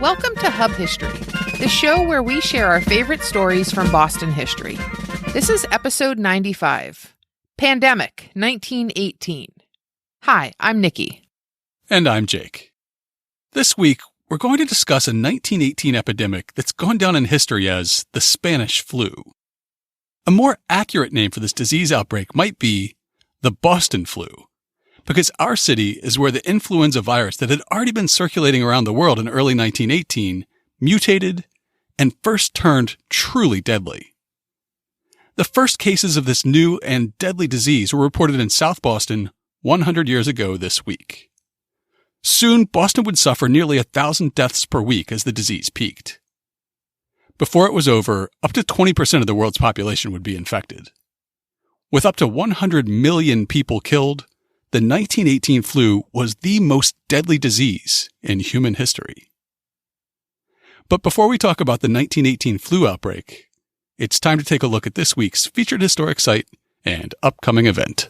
Welcome to Hub History, the show where we share our favorite stories from Boston history. This is episode 95, Pandemic, 1918. Hi, I'm Nikki. And I'm Jake. This week, we're going to discuss a 1918 epidemic that's gone down in history as the Spanish flu. A more accurate name for this disease outbreak might be the Boston flu, because our city is where the influenza virus that had already been circulating around the world in early 1918 mutated and first turned truly deadly. The first cases of this new and deadly disease were reported in South Boston 100 years ago this week. Soon, Boston would suffer nearly 1,000 deaths per week as the disease peaked. Before it was over, up to 20% of the world's population would be infected. With up to 100 million people killed, the 1918 flu was the most deadly disease in human history. But before we talk about the 1918 flu outbreak, it's time to take a look at this week's featured historic site and upcoming event.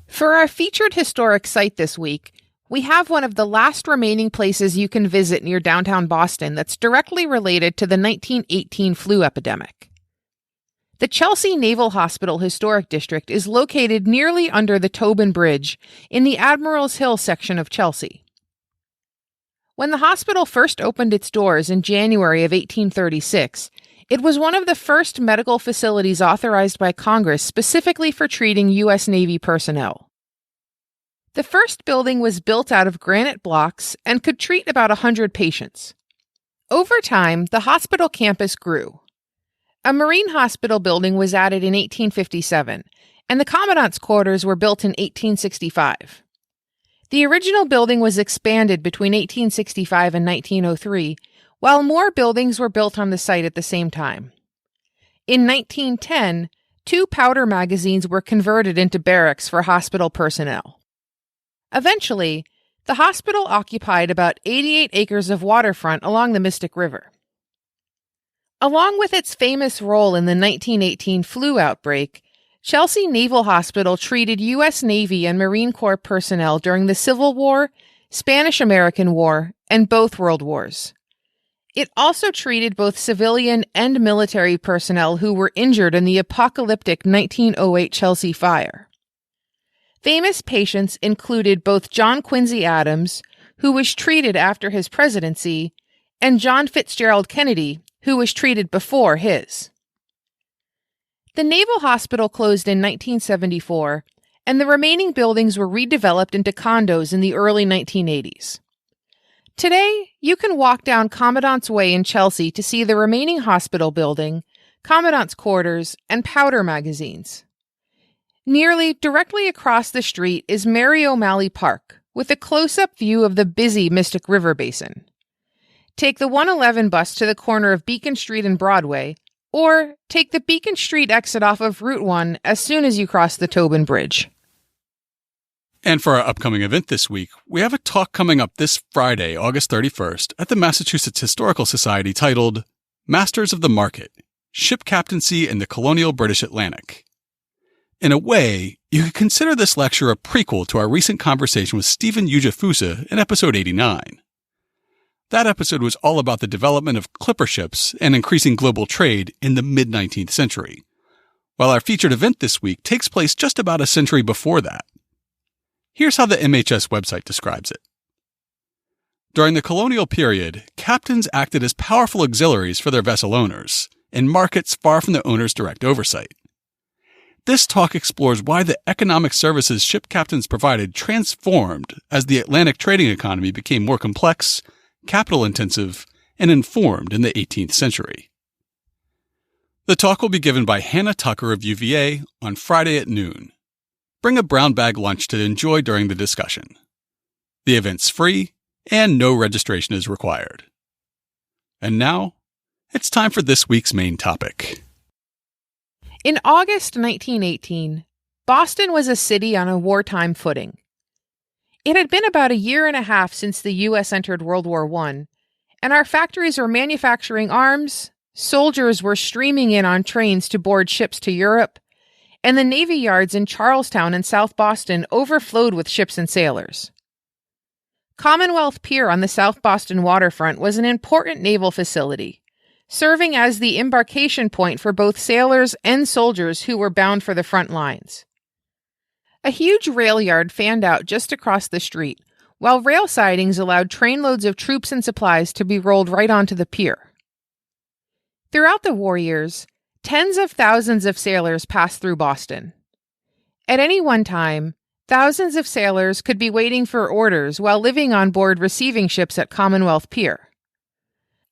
For our featured historic site this week, we have one of the last remaining places you can visit near downtown Boston that's directly related to the 1918 flu epidemic. The Chelsea Naval Hospital Historic District is located nearly under the Tobin Bridge in the Admiral's Hill section of Chelsea. When the hospital first opened its doors in January of 1836, it was one of the first medical facilities authorized by Congress specifically for treating U.S. Navy personnel. The first building was built out of granite blocks and could treat about 100 patients. Over time, the hospital campus grew. A Marine hospital building was added in 1857, and the Commandant's quarters were built in 1865. The original building was expanded between 1865 and 1903, while more buildings were built on the site at the same time. In 1910, 2 powder magazines were converted into barracks for hospital personnel. Eventually, the hospital occupied about 88 acres of waterfront along the Mystic River. Along with its famous role in the 1918 flu outbreak, Chelsea Naval Hospital treated U.S. Navy and Marine Corps personnel during the Civil War, Spanish-American War, and both World Wars. It also treated both civilian and military personnel who were injured in the apocalyptic 1908 Chelsea fire. Famous patients included both John Quincy Adams, who was treated after his presidency, and John Fitzgerald Kennedy, who was treated before his. The Naval Hospital closed in 1974, and the remaining buildings were redeveloped into condos in the early 1980s. Today, you can walk down Commandant's Way in Chelsea to see the remaining hospital building, Commandant's quarters, and powder magazines. Nearly directly across the street is Mary O'Malley Park, with a close-up view of the busy Mystic River Basin. Take the 111 bus to the corner of Beacon Street and Broadway, or take the Beacon Street exit off of Route 1 as soon as you cross the Tobin Bridge. And for our upcoming event this week, we have a talk coming up this Friday, August 31st, at the Massachusetts Historical Society titled Masters of the Market, Ship Captaincy in the Colonial British Atlantic. In a way, you could consider this lecture a prequel to our recent conversation with Stephen Ujafusa in episode 89. That episode was all about the development of clipper ships and increasing global trade in the mid-19th century, while our featured event this week takes place just about a century before that. Here's how the MHS website describes it. During the colonial period, captains acted as powerful auxiliaries for their vessel owners, in markets far from the owner's direct oversight. This talk explores why the economic services ship captains provided transformed as the Atlantic trading economy became more complex, capital-intensive, and informed in the 18th century. The talk will be given by Hannah Tucker of UVA on Friday at noon. Bring a brown bag lunch to enjoy during the discussion. The event's free, and no registration is required. And now, it's time for this week's main topic. In August 1918, Boston was a city on a wartime footing. It had been about a year and a half since the U.S. entered World War I, and our factories were manufacturing arms, soldiers were streaming in on trains to board ships to Europe, and the Navy yards in Charlestown and South Boston overflowed with ships and sailors. Commonwealth Pier on the South Boston waterfront was an important naval facility, serving as the embarkation point for both sailors and soldiers who were bound for the front lines. A huge rail yard fanned out just across the street, while rail sidings allowed trainloads of troops and supplies to be rolled right onto the pier. Throughout the war years, tens of thousands of sailors passed through Boston. At any one time, thousands of sailors could be waiting for orders while living on board receiving ships at Commonwealth Pier.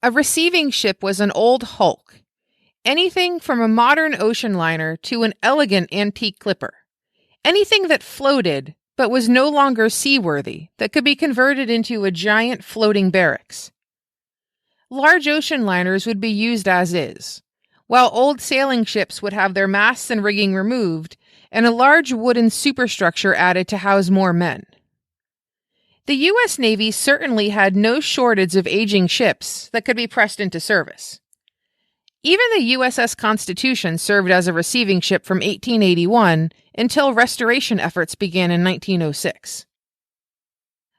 A receiving ship was an old hulk, anything from a modern ocean liner to an elegant antique clipper, anything that floated but was no longer seaworthy, that could be converted into a giant floating barracks. Large ocean liners would be used as is, while old sailing ships would have their masts and rigging removed and a large wooden superstructure added to house more men. The U.S. Navy certainly had no shortage of aging ships that could be pressed into service. Even the USS Constitution served as a receiving ship from 1881 until restoration efforts began in 1906.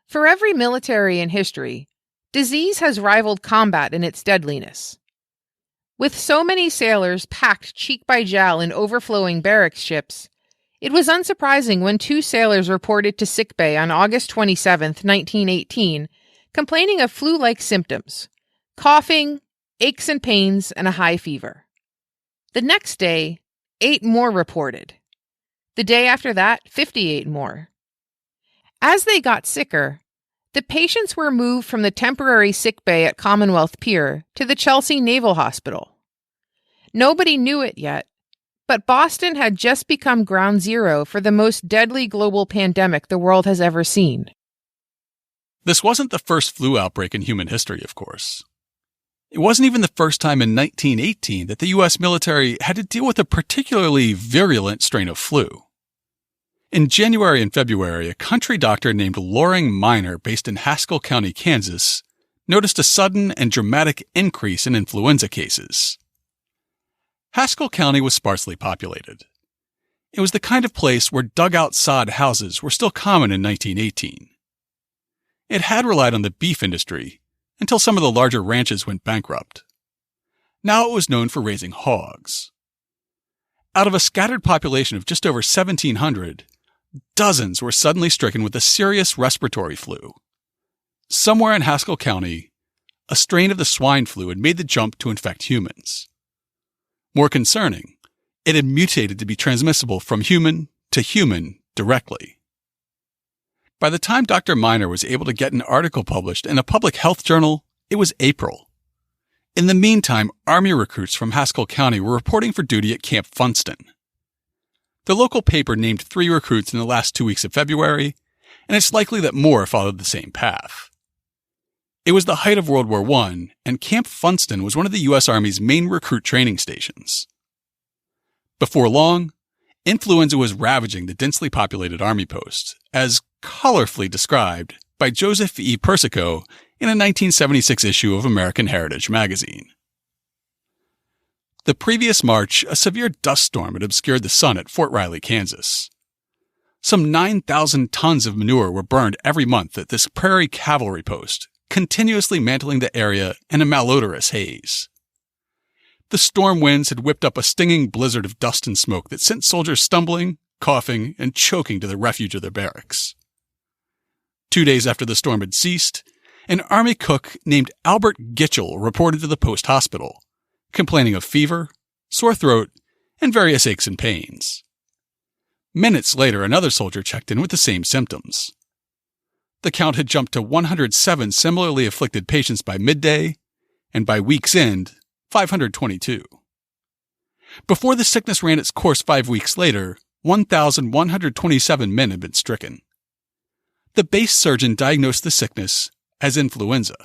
For every military in history, disease has rivaled combat in its deadliness. With so many sailors packed cheek by jowl in overflowing barracks ships, it was unsurprising when 2 sailors reported to sickbay on August 27, 1918, complaining of flu-like symptoms, coughing, aches and pains, and a high fever. The next day, 8 more reported. The day after that, 58 more. As they got sicker, the patients were moved from the temporary sickbay at Commonwealth Pier to the Chelsea Naval Hospital. Nobody knew it yet, but Boston had just become ground zero for the most deadly global pandemic the world has ever seen. This wasn't the first flu outbreak in human history, of course. It wasn't even the first time in 1918 that the U.S. military had to deal with a particularly virulent strain of flu. In January and February, a country doctor named Loring Minor, based in Haskell County, Kansas, noticed a sudden and dramatic increase in influenza cases. Haskell County was sparsely populated. It was the kind of place where dugout sod houses were still common in 1918. It had relied on the beef industry until some of the larger ranches went bankrupt. Now it was known for raising hogs. Out of a scattered population of just over 1,700, dozens were suddenly stricken with a serious respiratory flu. Somewhere in Haskell County, a strain of the swine flu had made the jump to infect humans. More concerning, it had mutated to be transmissible from human to human directly. By the time Dr. Minor was able to get an article published in a public health journal, it was April. In the meantime, Army recruits from Haskell County were reporting for duty at Camp Funston. The local paper named 3 recruits in the last 2 weeks of February, and it's likely that more followed the same path. It was the height of World War I, and Camp Funston was one of the U.S. Army's main recruit training stations. Before long, influenza was ravaging the densely populated Army post, as colorfully described by Joseph E. Persico in a 1976 issue of American Heritage magazine. The previous March, a severe dust storm had obscured the sun at Fort Riley, Kansas. Some 9,000 tons of manure were burned every month at this prairie cavalry post, continuously mantling the area in a malodorous haze. The storm winds had whipped up a stinging blizzard of dust and smoke that sent soldiers stumbling, coughing, and choking to the refuge of their barracks. 2 days after the storm had ceased, an Army cook named Albert Gitchell reported to the post hospital, complaining of fever, sore throat, and various aches and pains. Minutes later, another soldier checked in with the same symptoms. The count had jumped to 107 similarly afflicted patients by midday, and by week's end, 522. Before the sickness ran its course 5 weeks later, 1,127 men had been stricken. The base surgeon diagnosed the sickness as influenza.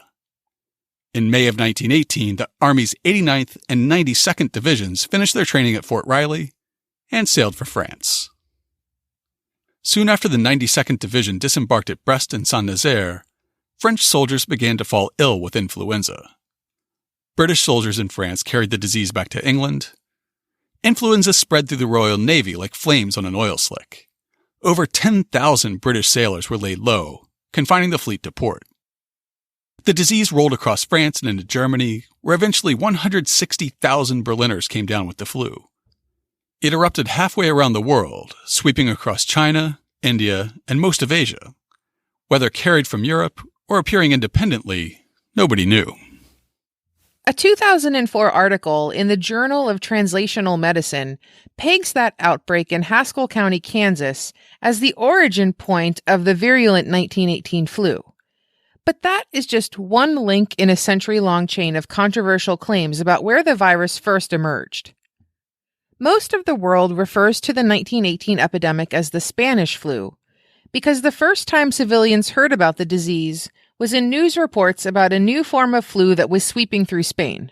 In May of 1918, the Army's 89th and 92nd Divisions finished their training at Fort Riley and sailed for France. Soon after the 92nd Division disembarked at Brest and Saint-Nazaire, French soldiers began to fall ill with influenza. British soldiers in France carried the disease back to England. Influenza spread through the Royal Navy like flames on an oil slick. Over 10,000 British sailors were laid low, confining the fleet to port. The disease rolled across France and into Germany, where eventually 160,000 Berliners came down with the flu. It erupted halfway around the world, sweeping across China, India, and most of Asia. Whether carried from Europe or appearing independently, nobody knew. A 2004 article in the Journal of Translational Medicine pegs that outbreak in Haskell County, Kansas, as the origin point of the virulent 1918 flu. But that is just one link in a century-long chain of controversial claims about where the virus first emerged. Most of the world refers to the 1918 epidemic as the Spanish flu, because the first time civilians heard about the disease was in news reports about a new form of flu that was sweeping through Spain.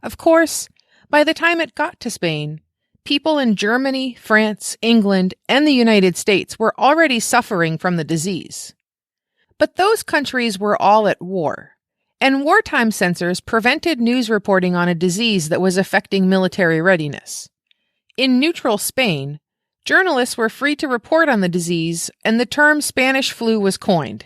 Of course, by the time it got to Spain, people in Germany, France, England, and the United States were already suffering from the disease. But those countries were all at war, and wartime censors prevented news reporting on a disease that was affecting military readiness. In neutral Spain, journalists were free to report on the disease, and the term Spanish flu was coined.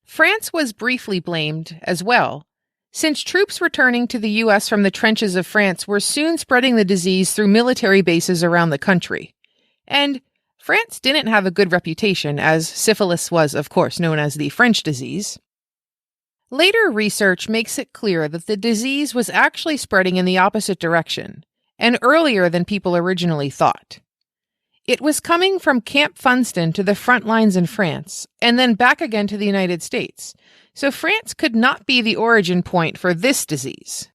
France was briefly blamed as well, since troops returning to the U.S. from the trenches of France were soon spreading the disease through military bases around the country. And France didn't have a good reputation, as syphilis was, of course, known as the French disease. Later research makes it clear that the disease was actually spreading in the opposite direction, and earlier than people originally thought. It was coming from Camp Funston to the front lines in France, and then back again to the United States, so France could not be the origin point for this disease.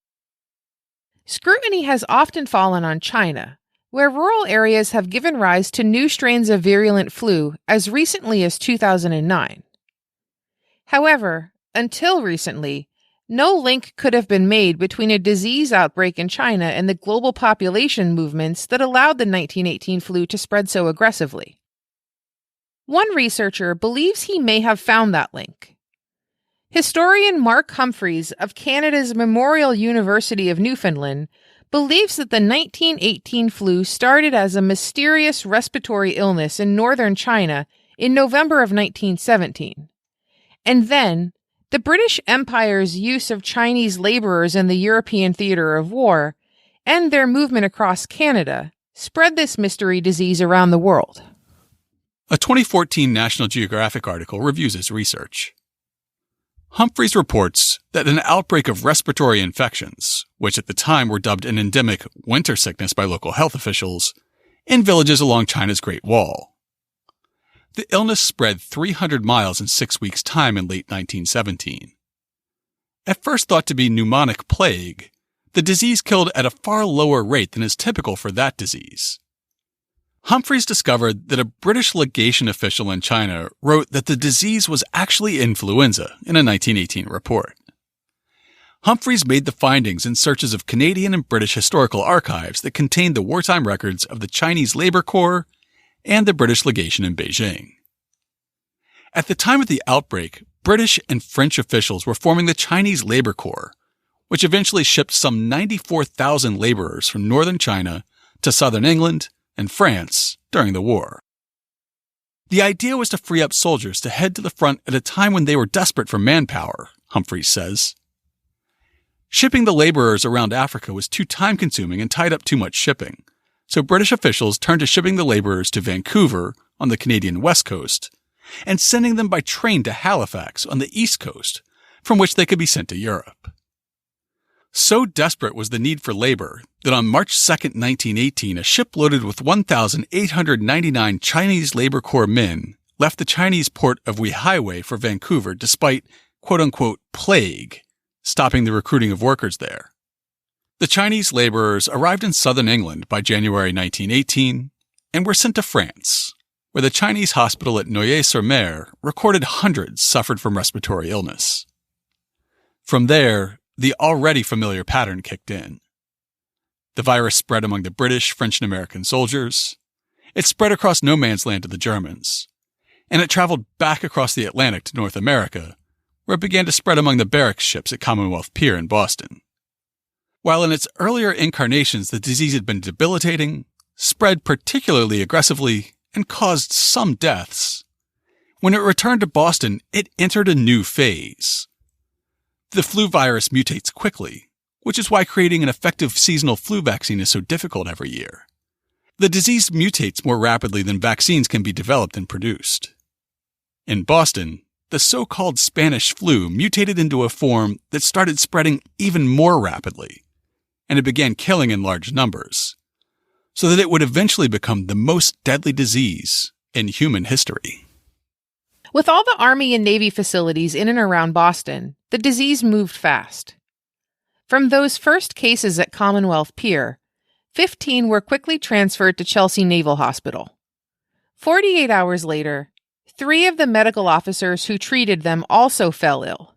Scrutiny has often fallen on China, where rural areas have given rise to new strains of virulent flu as recently as 2009. However, until recently, no link could have been made between a disease outbreak in China and the global population movements that allowed the 1918 flu to spread so aggressively. One researcher believes he may have found that link. Historian Mark Humphreys of Canada's Memorial University of Newfoundland believes that the 1918 flu started as a mysterious respiratory illness in northern China in November of 1917. And then, the British Empire's use of Chinese laborers in the European theater of war, and their movement across Canada, spread this mystery disease around the world. A 2014 National Geographic article reviews his research. Humphreys reports that an outbreak of respiratory infections, which at the time were dubbed an endemic winter sickness by local health officials, in villages along China's Great Wall. The illness spread 300 miles in 6 weeks' time in late 1917. At first thought to be pneumonic plague, the disease killed at a far lower rate than is typical for that disease. Humphreys discovered that a British legation official in China wrote that the disease was actually influenza in a 1918 report. Humphreys made the findings in searches of Canadian and British historical archives that contained the wartime records of the Chinese Labor Corps and the British legation in Beijing. At the time of the outbreak, British and French officials were forming the Chinese Labor Corps, which eventually shipped some 94,000 laborers from northern China to southern England and France during the war. The idea was to free up soldiers to head to the front at a time when they were desperate for manpower, Humphreys says. Shipping the laborers around Africa was too time-consuming and tied up too much shipping, so British officials turned to shipping the laborers to Vancouver on the Canadian west coast and sending them by train to Halifax on the east coast, from which they could be sent to Europe. So desperate was the need for labor that on March 2, 1918, a ship loaded with 1,899 Chinese Labor Corps men left the Chinese port of Weihaiwei for Vancouver despite quote-unquote plague stopping the recruiting of workers there. The Chinese laborers arrived in southern England by January 1918 and were sent to France, where the Chinese hospital at Noyers-sur-Mer recorded hundreds suffered from respiratory illness. From there, the already familiar pattern kicked in. The virus spread among the British, French, and American soldiers. It spread across no man's land to the Germans. And it traveled back across the Atlantic to North America, where it began to spread among the barracks ships at Commonwealth Pier in Boston. While in its earlier incarnations the disease had been debilitating, spread particularly aggressively, and caused some deaths, When it returned to Boston, it entered a new phase. The flu virus mutates quickly, which is why creating an effective seasonal flu vaccine is so difficult every year. The disease mutates more rapidly than vaccines can be developed and produced. In Boston, the so-called Spanish flu mutated into a form that started spreading even more rapidly, and it began killing in large numbers, so that it would eventually become the most deadly disease in human history. With all the Army and Navy facilities in and around Boston, the disease moved fast. From those first cases at Commonwealth Pier, 15 were quickly transferred to Chelsea Naval Hospital. 48 hours later, 3 of the medical officers who treated them also fell ill.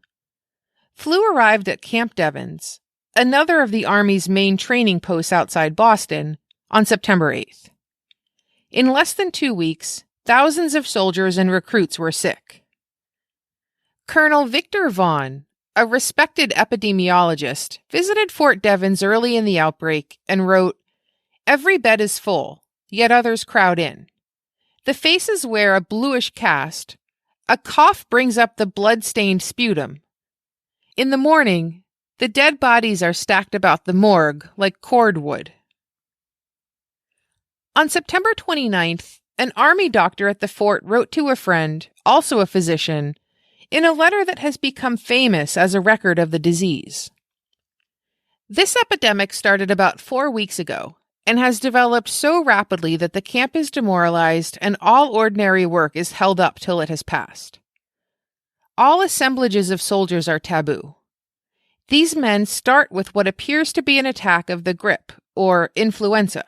Flu arrived at Camp Devens, another of the Army's main training posts outside Boston, on September 8th. In less than 2 weeks, thousands of soldiers and recruits were sick. Colonel Victor Vaughan, a respected epidemiologist, visited Fort Devens early in the outbreak and wrote, "Every bed is full, yet others crowd in. The faces wear a bluish cast. A cough brings up the blood-stained sputum. In the morning, the dead bodies are stacked about the morgue like cordwood." On September 29th, an Army doctor at the fort wrote to a friend, also a physician, in a letter that has become famous as a record of the disease. This epidemic started about 4 weeks ago and has developed so rapidly that the camp is demoralized and all ordinary work is held up till it has passed. All assemblages of soldiers are taboo. These men start with what appears to be an attack of the grippe, or influenza,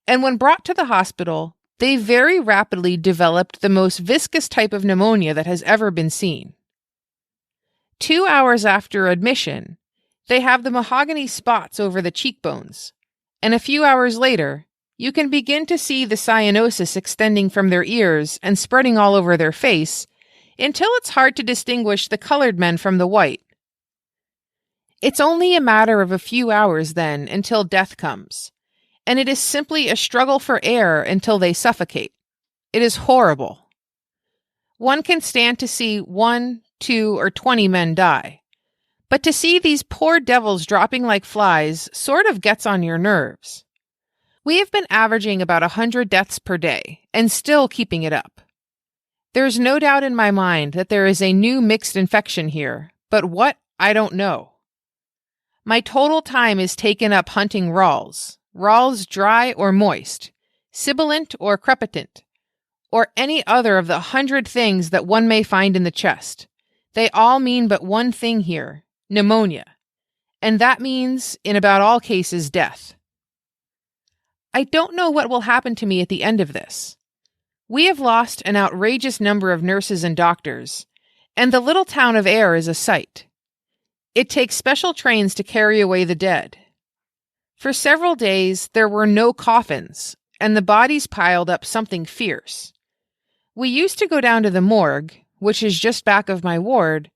and when brought to the hospital, they very rapidly developed the most viscous type of pneumonia that has ever been seen. 2 hours after admission, they have the mahogany spots over the cheekbones, and a few hours later, you can begin to see the cyanosis extending from their ears and spreading all over their face until it's hard to distinguish the colored men from the white. It's only a matter of a few hours then until death comes, and it is simply a struggle for air until they suffocate. It is horrible. One can stand to see 1, 2, or 20 men die, but to see these poor devils dropping like flies sort of gets on your nerves. We have been averaging about 100 deaths per day, and still keeping it up. There's no doubt in my mind that there is a new mixed infection here, but what, I don't know. My total time is taken up hunting ralls dry or moist, sibilant or crepitant, or any other of the 100 things that one may find in the chest. They all mean but one thing here, pneumonia, and that means, in about all cases, death. I don't know what will happen to me at the end of this. We have lost an outrageous number of nurses and doctors, and the little town of Ayr is a sight. It takes special trains to carry away the dead. For several days, there were no coffins, and the bodies piled up something fierce. We used to go down to the morgue, which is just back of my ward,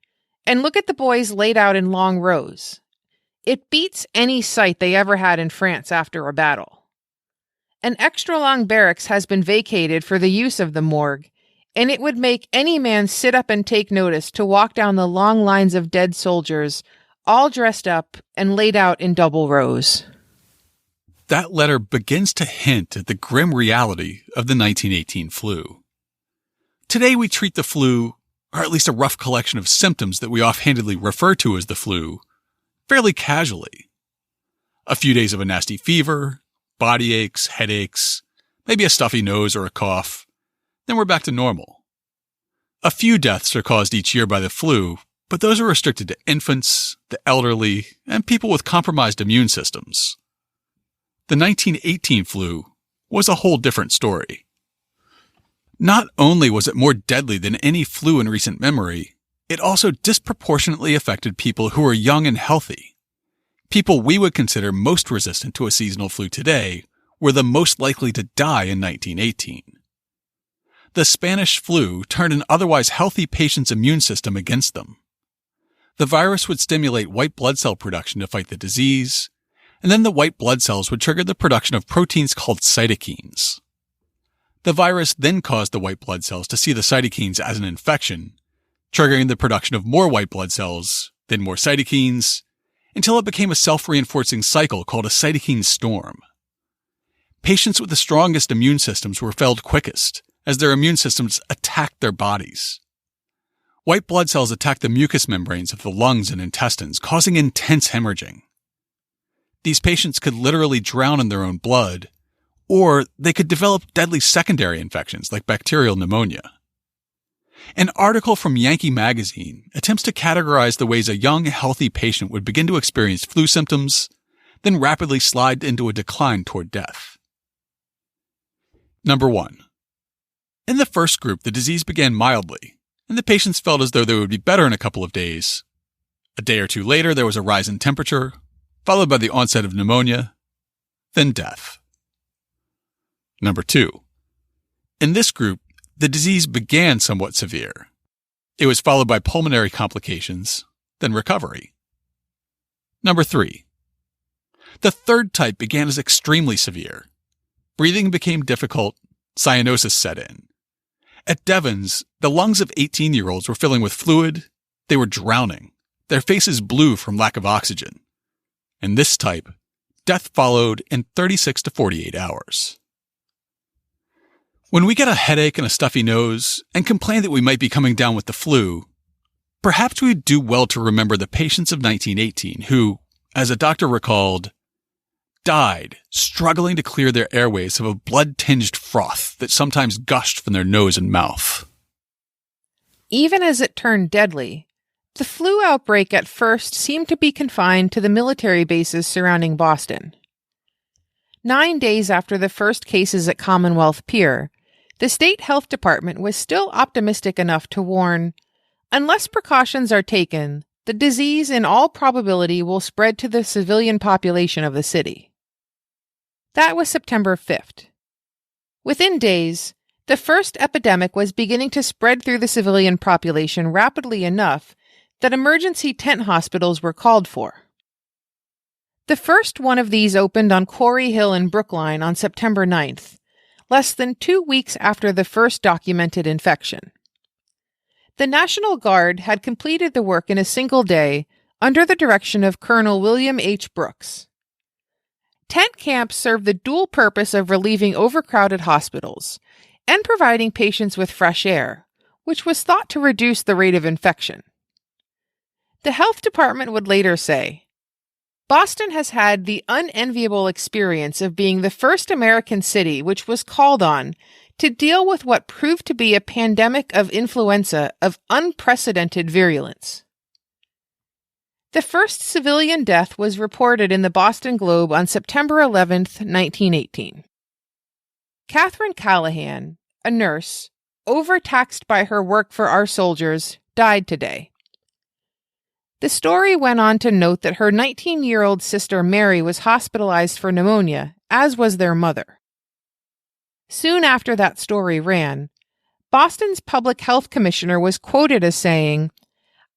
and look at the boys laid out in long rows. It beats any sight they ever had in France after a battle. An extra-long barracks has been vacated for the use of the morgue, and it would make any man sit up and take notice to walk down the long lines of dead soldiers, all dressed up and laid out in double rows. That letter begins to hint at the grim reality of the 1918 flu. Today we treat the flu, or at least a rough collection of symptoms that we offhandedly refer to as the flu, fairly casually. A few days of a nasty fever, body aches, headaches, maybe a stuffy nose or a cough, then we're back to normal. A few deaths are caused each year by the flu, but those are restricted to infants, the elderly, and people with compromised immune systems. The 1918 flu was a whole different story. Not only was it more deadly than any flu in recent memory, it also disproportionately affected people who were young and healthy. People we would consider most resistant to a seasonal flu today were the most likely to die in 1918. The Spanish flu turned an otherwise healthy patient's immune system against them. The virus would stimulate white blood cell production to fight the disease, and then the white blood cells would trigger the production of proteins called cytokines. The virus then caused the white blood cells to see the cytokines as an infection, triggering the production of more white blood cells, then more cytokines, until it became a self-reinforcing cycle called a cytokine storm. Patients with the strongest immune systems were felled quickest, as their immune systems attacked their bodies. White blood cells attacked the mucous membranes of the lungs and intestines, causing intense hemorrhaging. These patients could literally drown in their own blood, or they could develop deadly secondary infections like bacterial pneumonia. An article from Yankee magazine attempts to categorize the ways a young, healthy patient would begin to experience flu symptoms, then rapidly slide into a decline toward death. Number 1. In the first group, the disease began mildly, and the patients felt as though they would be better in a couple of days. A day or two later, there was a rise in temperature, followed by the onset of pneumonia, then death. Number 2. In this group, the disease began somewhat severe. It was followed by pulmonary complications, then recovery. Number 3. The third type began as extremely severe. Breathing became difficult, cyanosis set in. At Devon's, the lungs of 18-year-olds were filling with fluid, they were drowning, their faces blue from lack of oxygen. In this type, death followed in 36 to 48 hours. When we get a headache and a stuffy nose and complain that we might be coming down with the flu, perhaps we'd do well to remember the patients of 1918 who, as a doctor recalled, died struggling to clear their airways of a blood-tinged froth that sometimes gushed from their nose and mouth. Even as it turned deadly, the flu outbreak at first seemed to be confined to the military bases surrounding Boston. 9 days after the first cases at Commonwealth Pier, the state health department was still optimistic enough to warn, unless precautions are taken, the disease in all probability will spread to the civilian population of the city. That was September 5th. Within days, the first epidemic was beginning to spread through the civilian population rapidly enough that emergency tent hospitals were called for. The first one of these opened on Quarry Hill in Brookline on September 9th, less than 2 weeks after the first documented infection. The National Guard had completed the work in a single day under the direction of Colonel William H. Brooks. Tent camps served the dual purpose of relieving overcrowded hospitals and providing patients with fresh air, which was thought to reduce the rate of infection. The health department would later say, Boston has had the unenviable experience of being the first American city which was called on to deal with what proved to be a pandemic of influenza of unprecedented virulence. The first civilian death was reported in the Boston Globe on September 11, 1918. Catherine Callahan, a nurse, overtaxed by her work for our soldiers, died today. The story went on to note that her 19-year-old sister Mary was hospitalized for pneumonia, as was their mother. Soon after that story ran, Boston's public health commissioner was quoted as saying,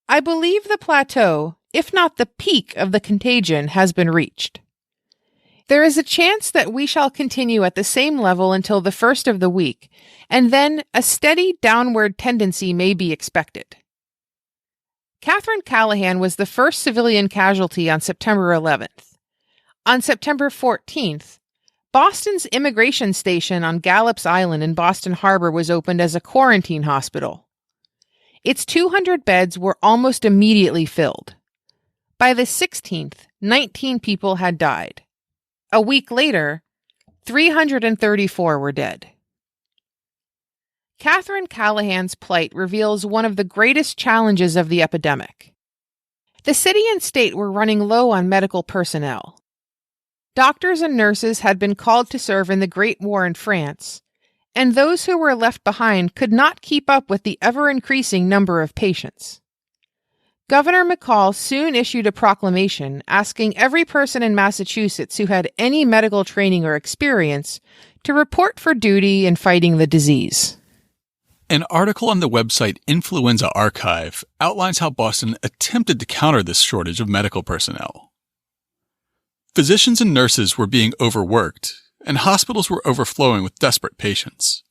"I believe the plateau, if not the peak of the contagion, has been reached. There is a chance that we shall continue at the same level until the first of the week, and then a steady downward tendency may be expected." Catherine Callahan was the first civilian casualty on September 11th. On September 14th, Boston's immigration station on Gallops Island in Boston Harbor was opened as a quarantine hospital. Its 200 beds were almost immediately filled. By the 16th, 19 people had died. A week later, 334 were dead. Catherine Callahan's plight reveals one of the greatest challenges of the epidemic. The city and state were running low on medical personnel. Doctors and nurses had been called to serve in the Great War in France, and those who were left behind could not keep up with the ever-increasing number of patients. Governor McCall soon issued a proclamation asking every person in Massachusetts who had any medical training or experience to report for duty in fighting the disease. An article on the website Influenza Archive outlines how Boston attempted to counter this shortage of medical personnel. Physicians and nurses were being overworked, and hospitals were overflowing with desperate patients.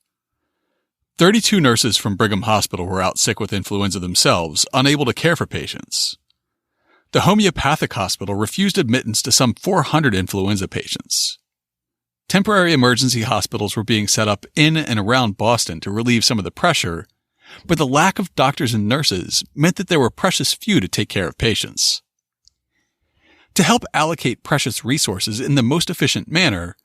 32 nurses from Brigham Hospital were out sick with influenza themselves, unable to care for patients. The homeopathic hospital refused admittance to some 400 influenza patients. Temporary emergency hospitals were being set up in and around Boston to relieve some of the pressure, but the lack of doctors and nurses meant that there were precious few to take care of patients. To help allocate precious resources in the most efficient manner,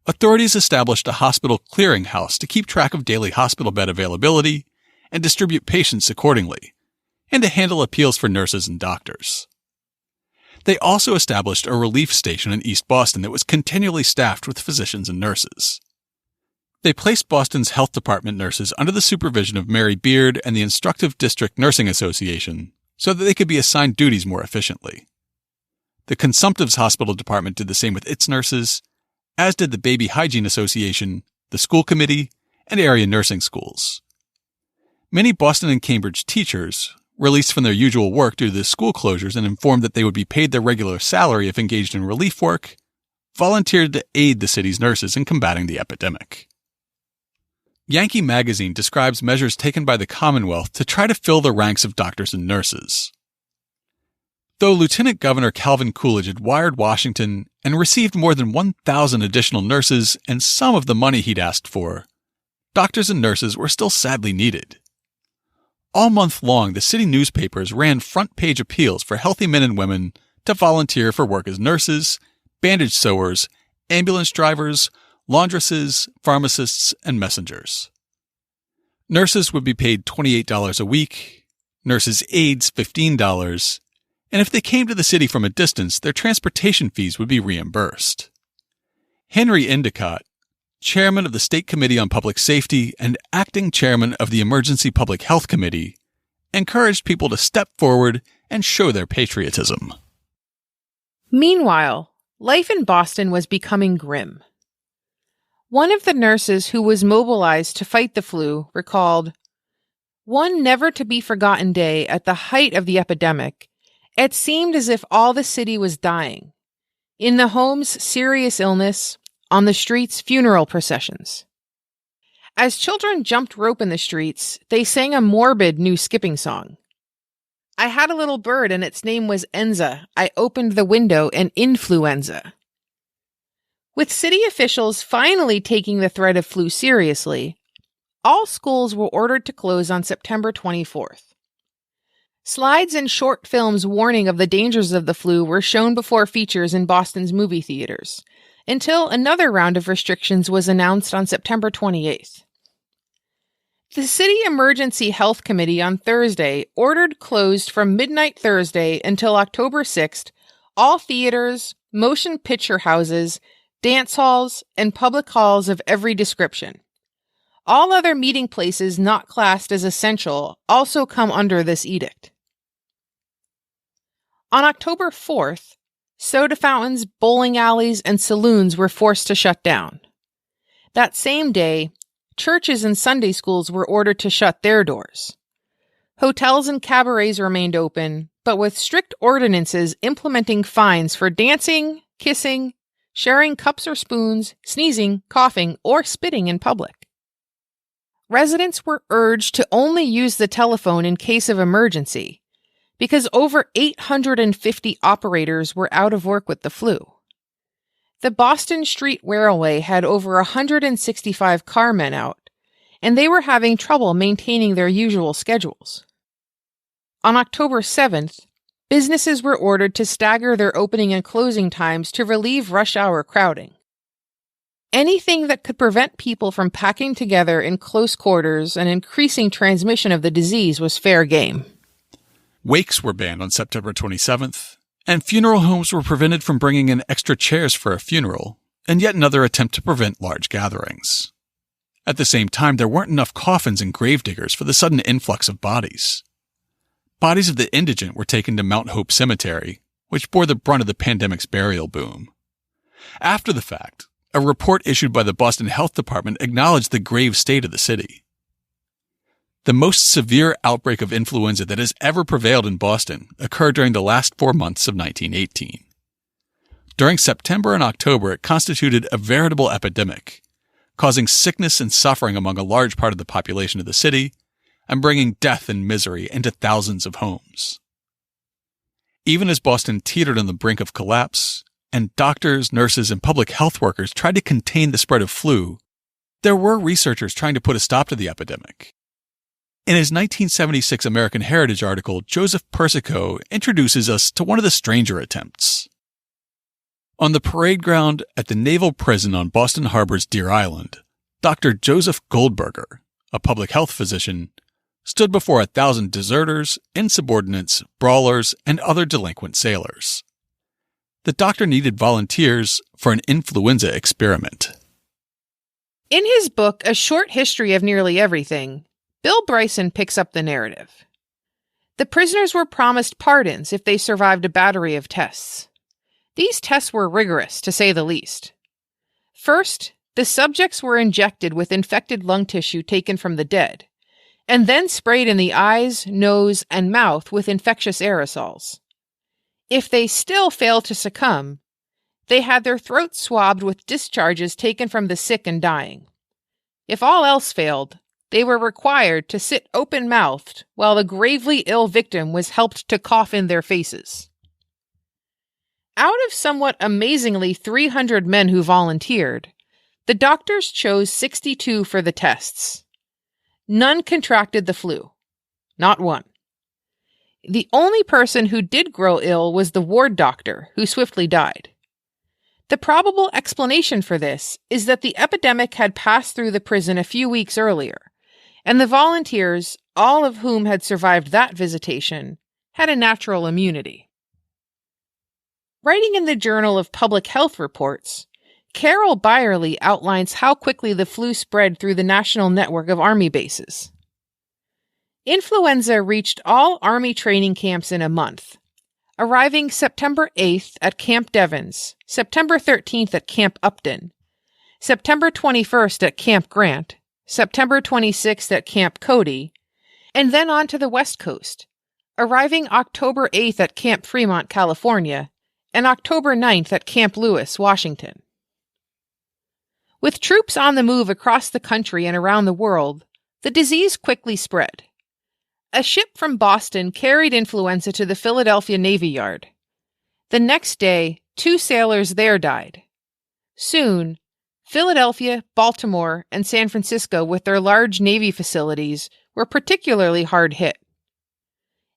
authorities established a hospital clearinghouse to keep track of daily hospital bed availability and distribute patients accordingly, and to handle appeals for nurses and doctors. They also established a relief station in East Boston that was continually staffed with physicians and nurses. They placed Boston's health department nurses under the supervision of Mary Beard and the Instructive District Nursing Association so that they could be assigned duties more efficiently. The Consumptives Hospital Department did the same with its nurses, as did the Baby Hygiene Association, the school committee, and area nursing schools. Many Boston and Cambridge teachers, released from their usual work due to the school closures and informed that they would be paid their regular salary if engaged in relief work, volunteered to aid the city's nurses in combating the epidemic. Yankee Magazine describes measures taken by the Commonwealth to try to fill the ranks of doctors and nurses. Though Lieutenant Governor Calvin Coolidge had wired Washington and received more than 1,000 additional nurses and some of the money he'd asked for, doctors and nurses were still sadly needed. All month long, the city newspapers ran front-page appeals for healthy men and women to volunteer for work as nurses, bandage sewers, ambulance drivers, laundresses, pharmacists, and messengers. Nurses would be paid $28 a week, nurses' aides $15, and if they came to the city from a distance, their transportation fees would be reimbursed. Henry Endicott, chairman of the State Committee on Public Safety and acting chairman of the Emergency Public Health Committee, encouraged people to step forward and show their patriotism. Meanwhile, life in Boston was becoming grim. One of the nurses who was mobilized to fight the flu recalled, "One never-to-be-forgotten day at the height of the epidemic, it seemed as if all the city was dying. In the homes, serious illness. On the streets, funeral processions. As children jumped rope in the streets, they sang a morbid new skipping song. I had a little bird and its name was Enza. I opened the window and influenza." With city officials finally taking the threat of flu seriously, all schools were ordered to close on September 24th. Slides and short films warning of the dangers of the flu were shown before features in Boston's movie theaters, until another round of restrictions was announced on September 28th. The City Emergency Health Committee on Thursday ordered closed from midnight Thursday until October 6th all theaters, motion picture houses, dance halls, and public halls of every description. All other meeting places not classed as essential also come under this edict. On October 4th, soda fountains, bowling alleys, and saloons were forced to shut down. That same day, churches and Sunday schools were ordered to shut their doors. Hotels and cabarets remained open, but with strict ordinances implementing fines for dancing, kissing, sharing cups or spoons, sneezing, coughing, or spitting in public. Residents were urged to only use the telephone in case of emergency, because over 850 operators were out of work with the flu. The Boston Street Railway had over 165 carmen out, and they were having trouble maintaining their usual schedules. On October 7th, businesses were ordered to stagger their opening and closing times to relieve rush hour crowding. Anything that could prevent people from packing together in close quarters and increasing transmission of the disease was fair game. Wakes were banned on September 27th, and funeral homes were prevented from bringing in extra chairs for a funeral, and yet another attempt to prevent large gatherings. At the same time, there weren't enough coffins and gravediggers for the sudden influx of bodies. Bodies of the indigent were taken to Mount Hope Cemetery, which bore the brunt of the pandemic's burial boom. After the fact, a report issued by the Boston Health Department acknowledged the grave state of the city. The most severe outbreak of influenza that has ever prevailed in Boston occurred during the last 4 months of 1918. During September and October, it constituted a veritable epidemic, causing sickness and suffering among a large part of the population of the city, and bringing death and misery into thousands of homes. Even as Boston teetered on the brink of collapse, and doctors, nurses, and public health workers tried to contain the spread of flu, there were researchers trying to put a stop to the epidemic. In his 1976 American Heritage article, Joseph Persico introduces us to one of the stranger attempts. On the parade ground at the Naval Prison on Boston Harbor's Deer Island, Dr. Joseph Goldberger, a public health physician, stood before 1,000 deserters, insubordinates, brawlers, and other delinquent sailors. The doctor needed volunteers for an influenza experiment. In his book, A Short History of Nearly Everything, Bill Bryson picks up the narrative. The prisoners were promised pardons if they survived a battery of tests. These tests were rigorous, to say the least. First, the subjects were injected with infected lung tissue taken from the dead, and then sprayed in the eyes, nose, and mouth with infectious aerosols. If they still failed to succumb, they had their throats swabbed with discharges taken from the sick and dying. If all else failed, they were required to sit open-mouthed while the gravely ill victim was helped to cough in their faces. Out of somewhat amazingly 300 men who volunteered, the doctors chose 62 for the tests. None contracted the flu. Not one. The only person who did grow ill was the ward doctor, who swiftly died. The probable explanation for this is that the epidemic had passed through the prison a few weeks earlier, and the volunteers, all of whom had survived that visitation, had a natural immunity. Writing in the Journal of Public Health Reports, Carol Byerly outlines how quickly the flu spread through the national network of Army bases. Influenza reached all Army training camps in a month, arriving September 8th at Camp Devens, September 13th at Camp Upton, September 21st at Camp Grant, September 26th at Camp Cody, and then on to the West Coast, arriving October 8th at Camp Fremont, California, and October 9th at Camp Lewis, Washington. With troops on the move across the country and around the world, the disease quickly spread. A ship from Boston carried influenza to the Philadelphia Navy Yard. The next day, 2 sailors there died. Soon, Philadelphia, Baltimore, and San Francisco, with their large Navy facilities, were particularly hard hit.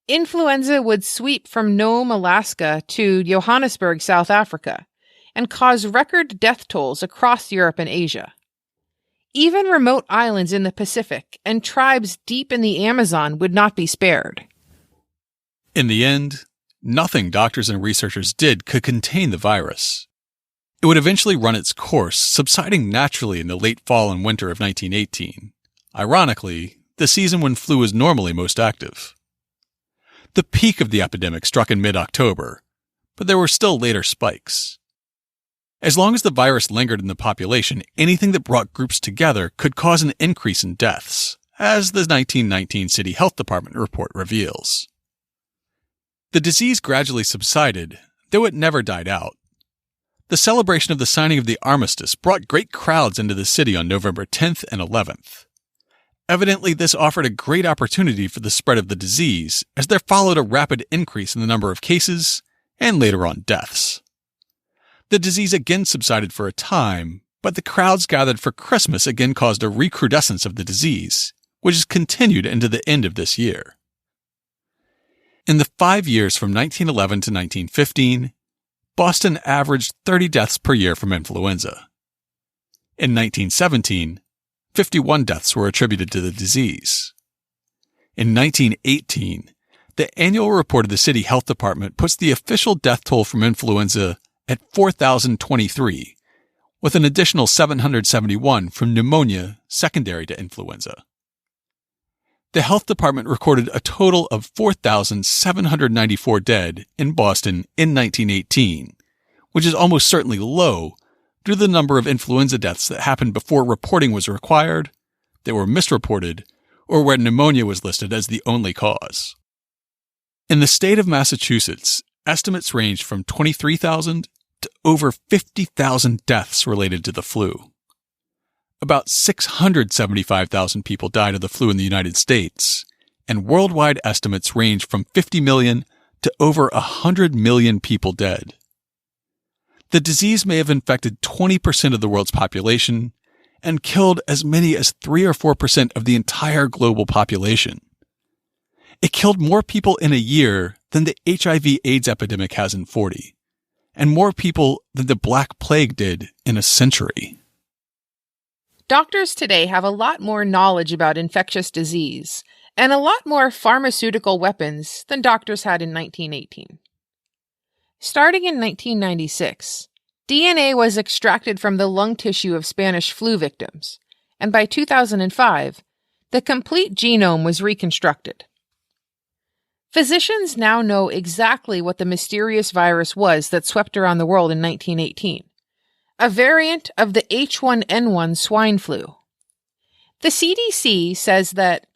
Influenza would sweep from Nome, Alaska to Johannesburg, South Africa, and cause record death tolls across Europe and Asia. Even remote islands in the Pacific and tribes deep in the Amazon would not be spared. In the end, nothing doctors and researchers did could contain the virus. It would eventually run its course, subsiding naturally in the late fall and winter of 1918, ironically, the season when flu is normally most active. The peak of the epidemic struck in mid-October, but there were still later spikes. As long as the virus lingered in the population, anything that brought groups together could cause an increase in deaths, as the 1919 City Health Department report reveals. The disease gradually subsided, though it never died out. The celebration of the signing of the armistice brought great crowds into the city on November 10th and 11th. Evidently, this offered a great opportunity for the spread of the disease, as there followed a rapid increase in the number of cases, and later on deaths. The disease again subsided for a time, but the crowds gathered for Christmas again caused a recrudescence of the disease, which has continued into the end of this year. In the 5 years from 1911 to 1915, Boston averaged 30 deaths per year from influenza. In 1917, 51 deaths were attributed to the disease. In 1918, the annual report of the City Health Department puts the official death toll from influenza at 4,023, with an additional 771 from pneumonia secondary to influenza. The Health Department recorded a total of 4,794 dead in Boston in 1918, which is almost certainly low due to the number of influenza deaths that happened before reporting was required, they were misreported, or where pneumonia was listed as the only cause. In the state of Massachusetts, estimates ranged from 23,000 to over 50,000 deaths related to the flu. About 675,000 people died of the flu in the United States, and worldwide estimates range from 50 million to over 100 million people dead. The disease may have infected 20% of the world's population and killed as many as 3 or 4% of the entire global population. It killed more people in a year than the HIV/AIDS epidemic has in 40, and more people than the Black Plague did in a century. Doctors today have a lot more knowledge about infectious disease and a lot more pharmaceutical weapons than doctors had in 1918. Starting in 1996, DNA was extracted from the lung tissue of Spanish flu victims, and by 2005, the complete genome was reconstructed. Physicians now know exactly what the mysterious virus was that swept around the world in 1918, a variant of the H1N1 swine flu. The CDC says that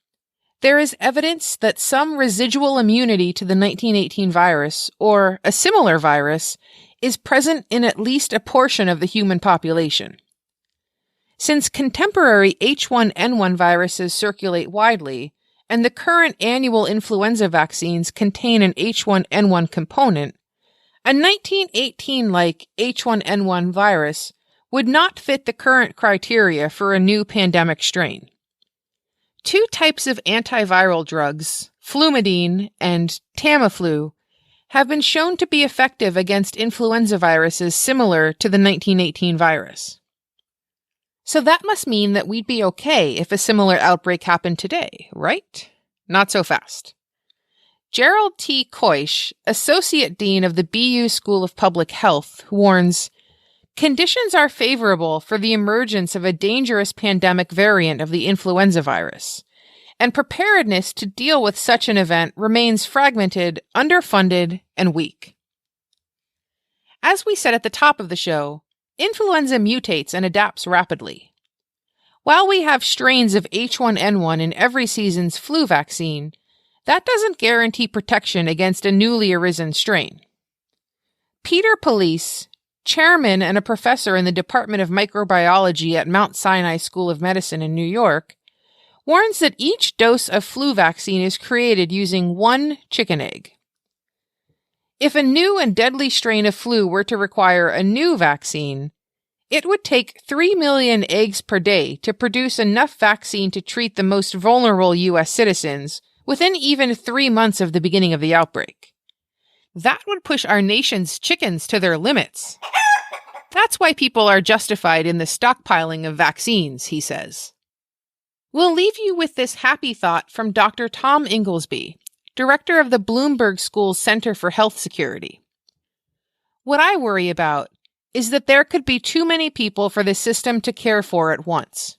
there is evidence that some residual immunity to the 1918 virus, or a similar virus, is present in at least a portion of the human population. Since contemporary H1N1 viruses circulate widely, and the current annual influenza vaccines contain an H1N1 component, a 1918-like H1N1 virus would not fit the current criteria for a new pandemic strain. Two types of antiviral drugs, Flumidine and Tamiflu, have been shown to be effective against influenza viruses similar to the 1918 virus. So that must mean that we'd be okay if a similar outbreak happened today, right? Not so fast. Gerald T. Koish, Associate Dean of the BU School of Public Health, warns, conditions are favorable for the emergence of a dangerous pandemic variant of the influenza virus, and preparedness to deal with such an event remains fragmented, underfunded, and weak. As we said at the top of the show, influenza mutates and adapts rapidly. While we have strains of H1N1 in every season's flu vaccine, that doesn't guarantee protection against a newly arisen strain. Peter Police, chairman and a professor in the Department of Microbiology at Mount Sinai School of Medicine in New York, warns that each dose of flu vaccine is created using one chicken egg. If a new and deadly strain of flu were to require a new vaccine, it would take 3 million eggs per day to produce enough vaccine to treat the most vulnerable U.S. citizens within even 3 months of the beginning of the outbreak. That would push our nation's chickens to their limits. That's why people are justified in the stockpiling of vaccines, he says. We'll leave you with this happy thought from Dr. Tom Inglesby, director of the Bloomberg School's Center for Health Security. What I worry about is that there could be too many people for the system to care for at once.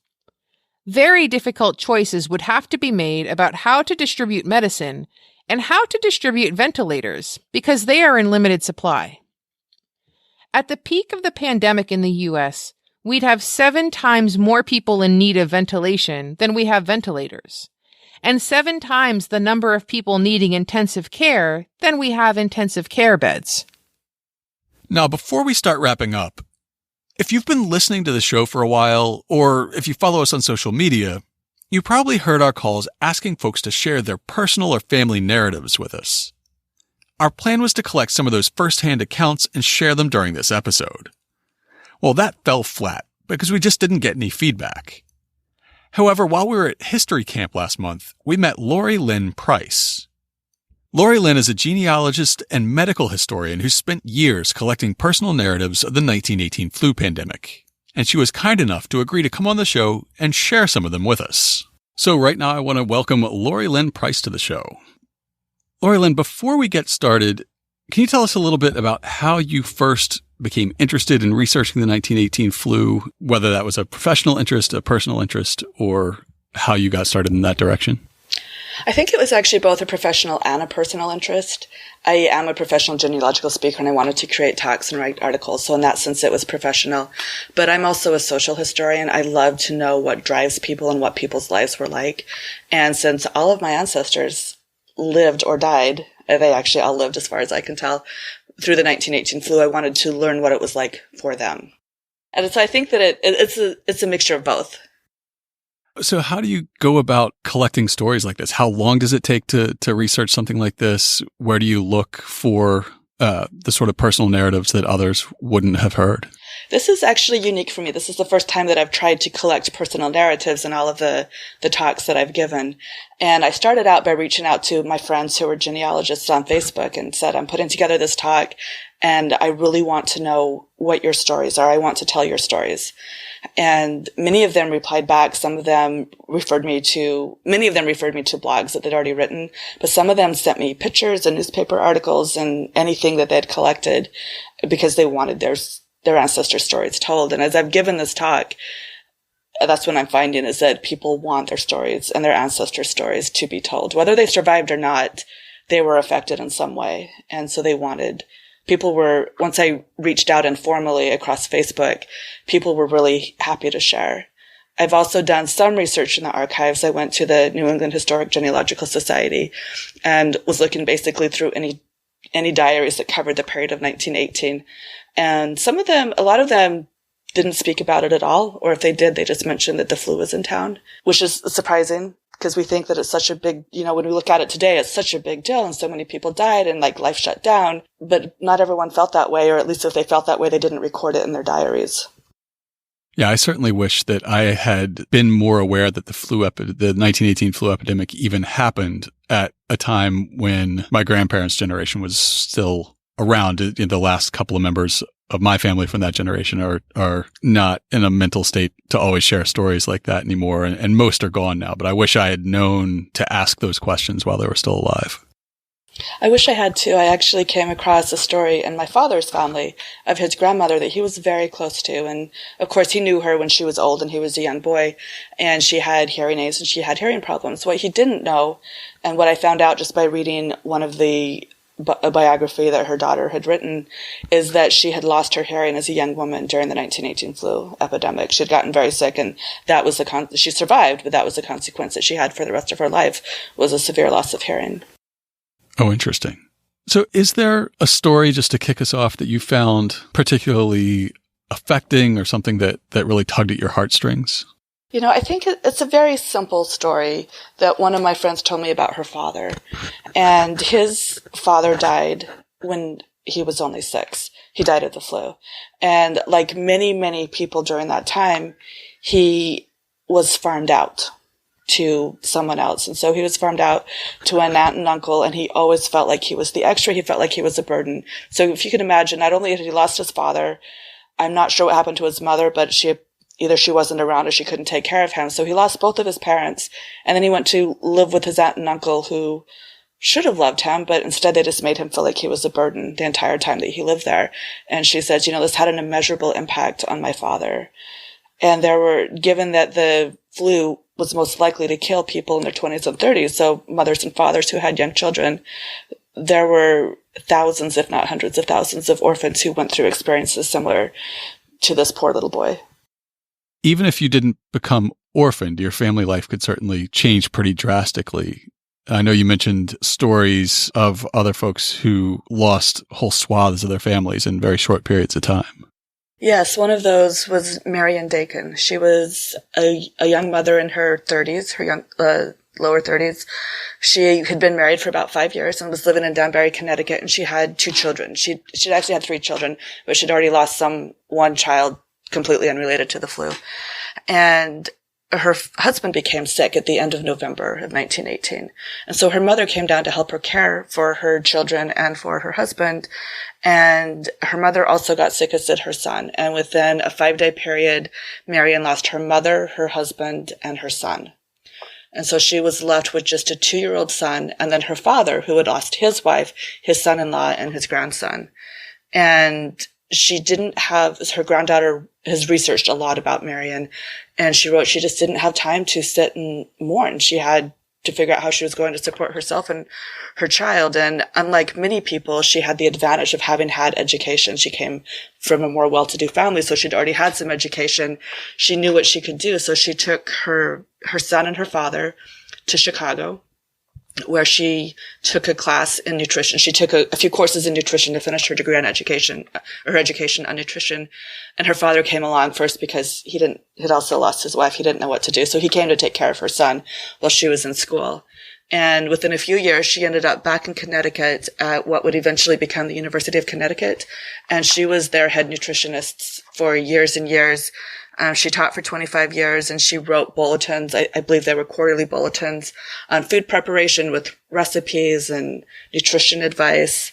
Very difficult choices would have to be made about how to distribute medicine and how to distribute ventilators because they are in limited supply. At the peak of the pandemic in the U.S., we'd have 7 times more people in need of ventilation than we have ventilators, and 7 times the number of people needing intensive care than we have intensive care beds. Now, before we start wrapping up, if you've been listening to the show for a while, or if you follow us on social media, you probably heard our calls asking folks to share their personal or family narratives with us. Our plan was to collect some of those first-hand accounts and share them during this episode. Well, that fell flat because we just didn't get any feedback. However, while we were at History Camp last month, we met Lori Lynn Price. Lori Lynn is a genealogist and medical historian who spent years collecting personal narratives of the 1918 flu pandemic, and she was kind enough to agree to come on the show and share some of them with us. So right now I want to welcome Lori Lynn Price to the show. Lori Lynn, before we get started, can you tell us a little bit about how you first became interested in researching the 1918 flu, whether that was a professional interest, a personal interest, or how you got started in that direction? I think it was actually both a professional and a personal interest. I am a professional genealogical speaker, and I wanted to create talks and write articles. So in that sense, it was professional. But I'm also a social historian. I love to know what drives people and what people's lives were like. And since all of my ancestors lived or died, they actually all lived as far as I can tell, through the 1918 flu, I wanted to learn what it was like for them. And so I think that it's a mixture of both. So how do you go about collecting stories like this? How long does it take to research something like this? Where do you look for the sort of personal narratives that others wouldn't have heard? This is actually unique for me. This is the first time that I've tried to collect personal narratives in all of the talks that I've given. And I started out by reaching out to my friends who were genealogists on Facebook and said, I'm putting together this talk and I really want to know what your stories are. I want to tell your stories. And many of them replied back. Many of them referred me to blogs that they'd already written, but some of them sent me pictures and newspaper articles and anything that they'd collected because they wanted their ancestor stories told. And as I've given this talk, that's what I'm finding is that people want their stories and their ancestor stories to be told. Whether they survived or not, they were affected in some way. And so once I reached out informally across Facebook, people were really happy to share. I've also done some research in the archives. I went to the New England Historic Genealogical Society and was looking basically through any diaries that covered the period of 1918. And a lot of them didn't speak about it at all, or if they did, they just mentioned that the flu was in town, which is surprising because we think that it's such a big, when we look at it today, it's such a big deal and so many people died and life shut down, but not everyone felt that way, or at least if they felt that way, they didn't record it in their diaries. Yeah, I certainly wish that I had been more aware that the 1918 flu epidemic even happened at a time when my grandparents' generation was still around. The last couple of members of my family from that generation are not in a mental state to always share stories like that anymore. And most are gone now, but I wish I had known to ask those questions while they were still alive. I wish I had too. I actually came across a story in my father's family of his grandmother that he was very close to. And of course, he knew her when she was old and he was a young boy, and she had hearing aids and she had hearing problems. What he didn't know, and what I found out just by reading one of a biography that her daughter had written, is that she had lost her hearing as a young woman during the 1918 flu epidemic. She had gotten very sick, and that was she survived, but that was the consequence that she had for the rest of her life, was a severe loss of hearing. Oh, interesting. So is there a story, just to kick us off, that you found particularly affecting or something that really tugged at your heartstrings? I think it's a very simple story that one of my friends told me about her father. And his father died when he was only 6. He died of the flu. And like many, many people during that time, he was farmed out to someone else. And so he was farmed out to an aunt and uncle, and he always felt like he was the extra. He felt like he was a burden. So if you can imagine, not only had he lost his father, I'm not sure what happened to his mother, but either she wasn't around or she couldn't take care of him. So he lost both of his parents. And then he went to live with his aunt and uncle who should have loved him, but instead they just made him feel like he was a burden the entire time that he lived there. And she says, this had an immeasurable impact on my father. And given that the flu was most likely to kill people in their 20s and 30s, so mothers and fathers who had young children, there were thousands, if not hundreds of thousands of orphans who went through experiences similar to this poor little boy. Even if you didn't become orphaned, your family life could certainly change pretty drastically. I know you mentioned stories of other folks who lost whole swaths of their families in very short periods of time. Yes, one of those was Marion Dakin. She was a young mother in her 30s, lower 30s. She had been married for about 5 years and was living in Danbury, Connecticut, and she had 2 children. She'd actually had 3 children, but she'd already lost one child completely unrelated to the flu. And her husband became sick at the end of November of 1918. And so her mother came down to help her care for her children and for her husband. And her mother also got sick, as did her son. And within a 5-day period, Marion lost her mother, her husband, and her son. And so she was left with just a 2-year-old son, and then her father, who had lost his wife, his son-in-law, and his grandson. And her granddaughter has researched a lot about Marion, and she wrote she just didn't have time to sit and mourn. She had to figure out how she was going to support herself and her child. And unlike many people, she had the advantage of having had education. She came from a more well-to-do family, so she'd already had some education. She knew what she could do. So she took her son and her father to Chicago. where she took a class in nutrition. She took a few courses in nutrition to finish her degree on education, or her education on nutrition. And her father came along first because he'd also lost his wife. He didn't know what to do. So he came to take care of her son while she was in school. And within a few years, she ended up back in Connecticut at what would eventually become the University of Connecticut. And she was their head nutritionist for years and years. She taught for 25 years, and she wrote bulletins. I believe they were quarterly bulletins on food preparation with recipes and nutrition advice.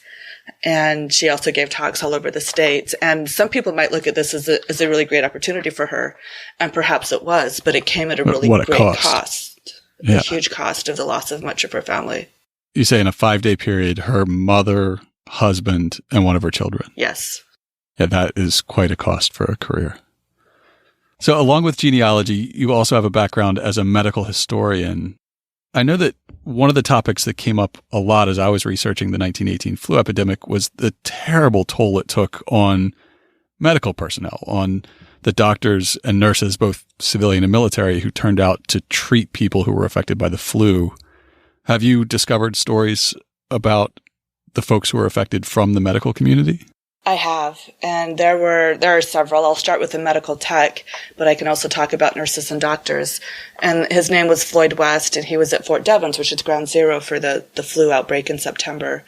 And she also gave talks all over the state. And some people might look at this as a really great opportunity for her. And perhaps it was, but it came at a really great cost. Yeah. A huge cost of the loss of much of her family. You say in a 5-day period, her mother, husband, and one of her children. Yes. Yeah, that is quite a cost for a career. So along with genealogy, you also have a background as a medical historian. I know that one of the topics that came up a lot as I was researching the 1918 flu epidemic was the terrible toll it took on medical personnel, on the doctors and nurses, both civilian and military, who turned out to treat people who were affected by the flu. Have you discovered stories about the folks who were affected from the medical community? I have, and there are several. I'll start with the medical tech, but I can also talk about nurses and doctors. And his name was Floyd West, and he was at Fort Devens, which is ground zero for the flu outbreak in September.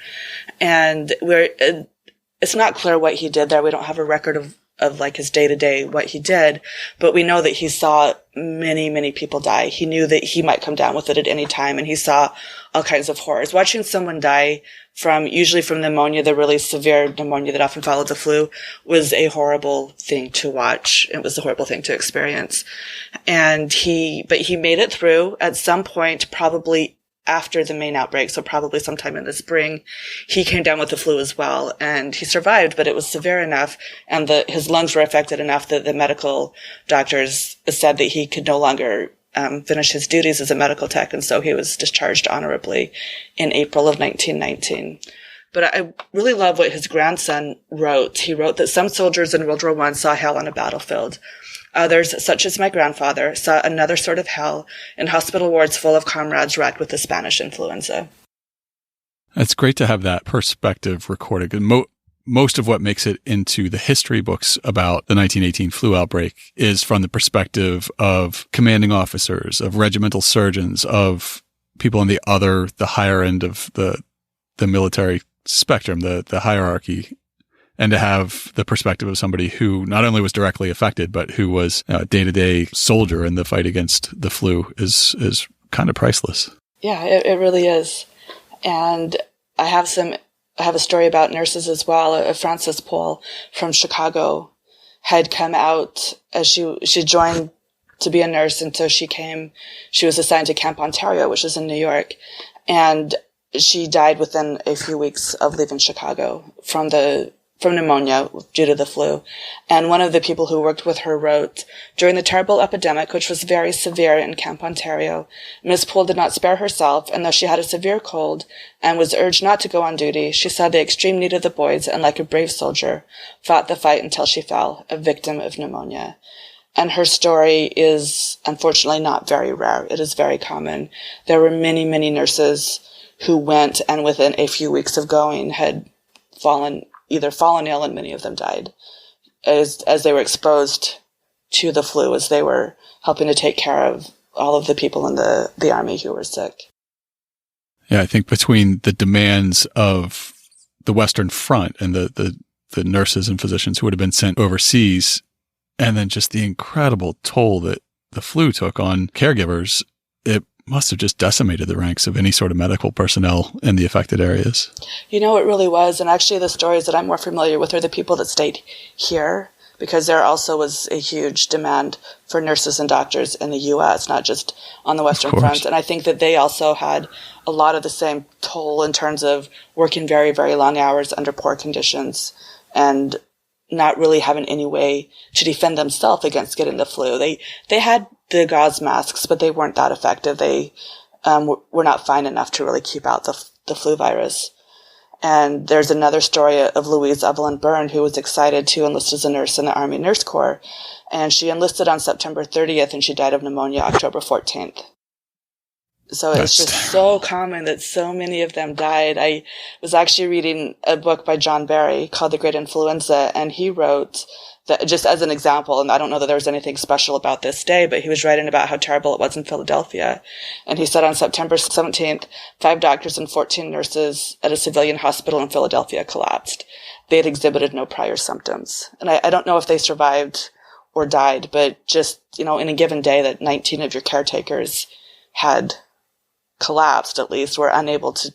And it's not clear what he did there. We don't have a record of like his day-to-day, what he did, but we know that he saw many, many people die. He knew that he might come down with it at any time, and he saw all kinds of horrors. Watching someone die usually from pneumonia, the really severe pneumonia that often follows the flu, was a horrible thing to watch. It was a horrible thing to experience. But he made it through at some point, probably after the main outbreak, so probably sometime in the spring. He came down with the flu as well, and he survived, but it was severe enough, and his lungs were affected enough that the medical doctors said that he could no longer finish his duties as a medical tech, and so he was discharged honorably in April of 1919. But I really love what his grandson wrote. He wrote that some soldiers in World War I saw hell on a battlefield. Others, such as my grandfather, saw another sort of hell in hospital wards full of comrades racked with the Spanish influenza. It's great to have that perspective recorded. Most of what makes it into the history books about the 1918 flu outbreak is from the perspective of commanding officers, of regimental surgeons, of people on the higher end of the military spectrum, the hierarchy. And to have the perspective of somebody who not only was directly affected, but who was a day-to-day soldier in the fight against the flu is kind of priceless. Yeah, it really is. And I have a story about nurses as well. Frances Pohl from Chicago had come out as she joined to be a nurse, and so she was assigned to Camp Ontario, which is in New York, and she died within a few weeks of leaving Chicago from pneumonia due to the flu. And one of the people who worked with her wrote, during the terrible epidemic, which was very severe in Camp Ontario, Miss Poole did not spare herself, and though she had a severe cold and was urged not to go on duty, she saw the extreme need of the boys and, like a brave soldier, fought the fight until she fell, a victim of pneumonia. And her story is unfortunately not very rare. It is very common. There were many, many nurses who went and within a few weeks of going had fallen ill, and many of them died as they were exposed to the flu, as they were helping to take care of all of the people in the army who were sick. Yeah, I think between the demands of the Western Front and the nurses and physicians who would have been sent overseas, and then just the incredible toll that the flu took on caregivers, it must have just decimated the ranks of any sort of medical personnel in the affected areas. It really was. And actually the stories that I'm more familiar with are the people that stayed here, because there also was a huge demand for nurses and doctors in the U.S., not just on the Western Front. And I think that they also had a lot of the same toll in terms of working very, very long hours under poor conditions and not really having any way to defend themselves against getting the flu. They had the gauze masks, but they weren't that effective. They were not fine enough to really keep out the flu virus. And there's another story of Louise Evelyn Byrne, who was excited to enlist as a nurse in the Army Nurse Corps. And she enlisted on September 30th, and she died of pneumonia October 14th. So it's just so common that so many of them died. I was actually reading a book by John Barry called The Great Influenza, and he wrote that, just as an example, and I don't know that there was anything special about this day, but he was writing about how terrible it was in Philadelphia. And he said on September 17th, 5 doctors and 14 nurses at a civilian hospital in Philadelphia collapsed. They had exhibited no prior symptoms. And I don't know if they survived or died, but just, in a given day that 19 of your caretakers had collapsed, at least, were unable to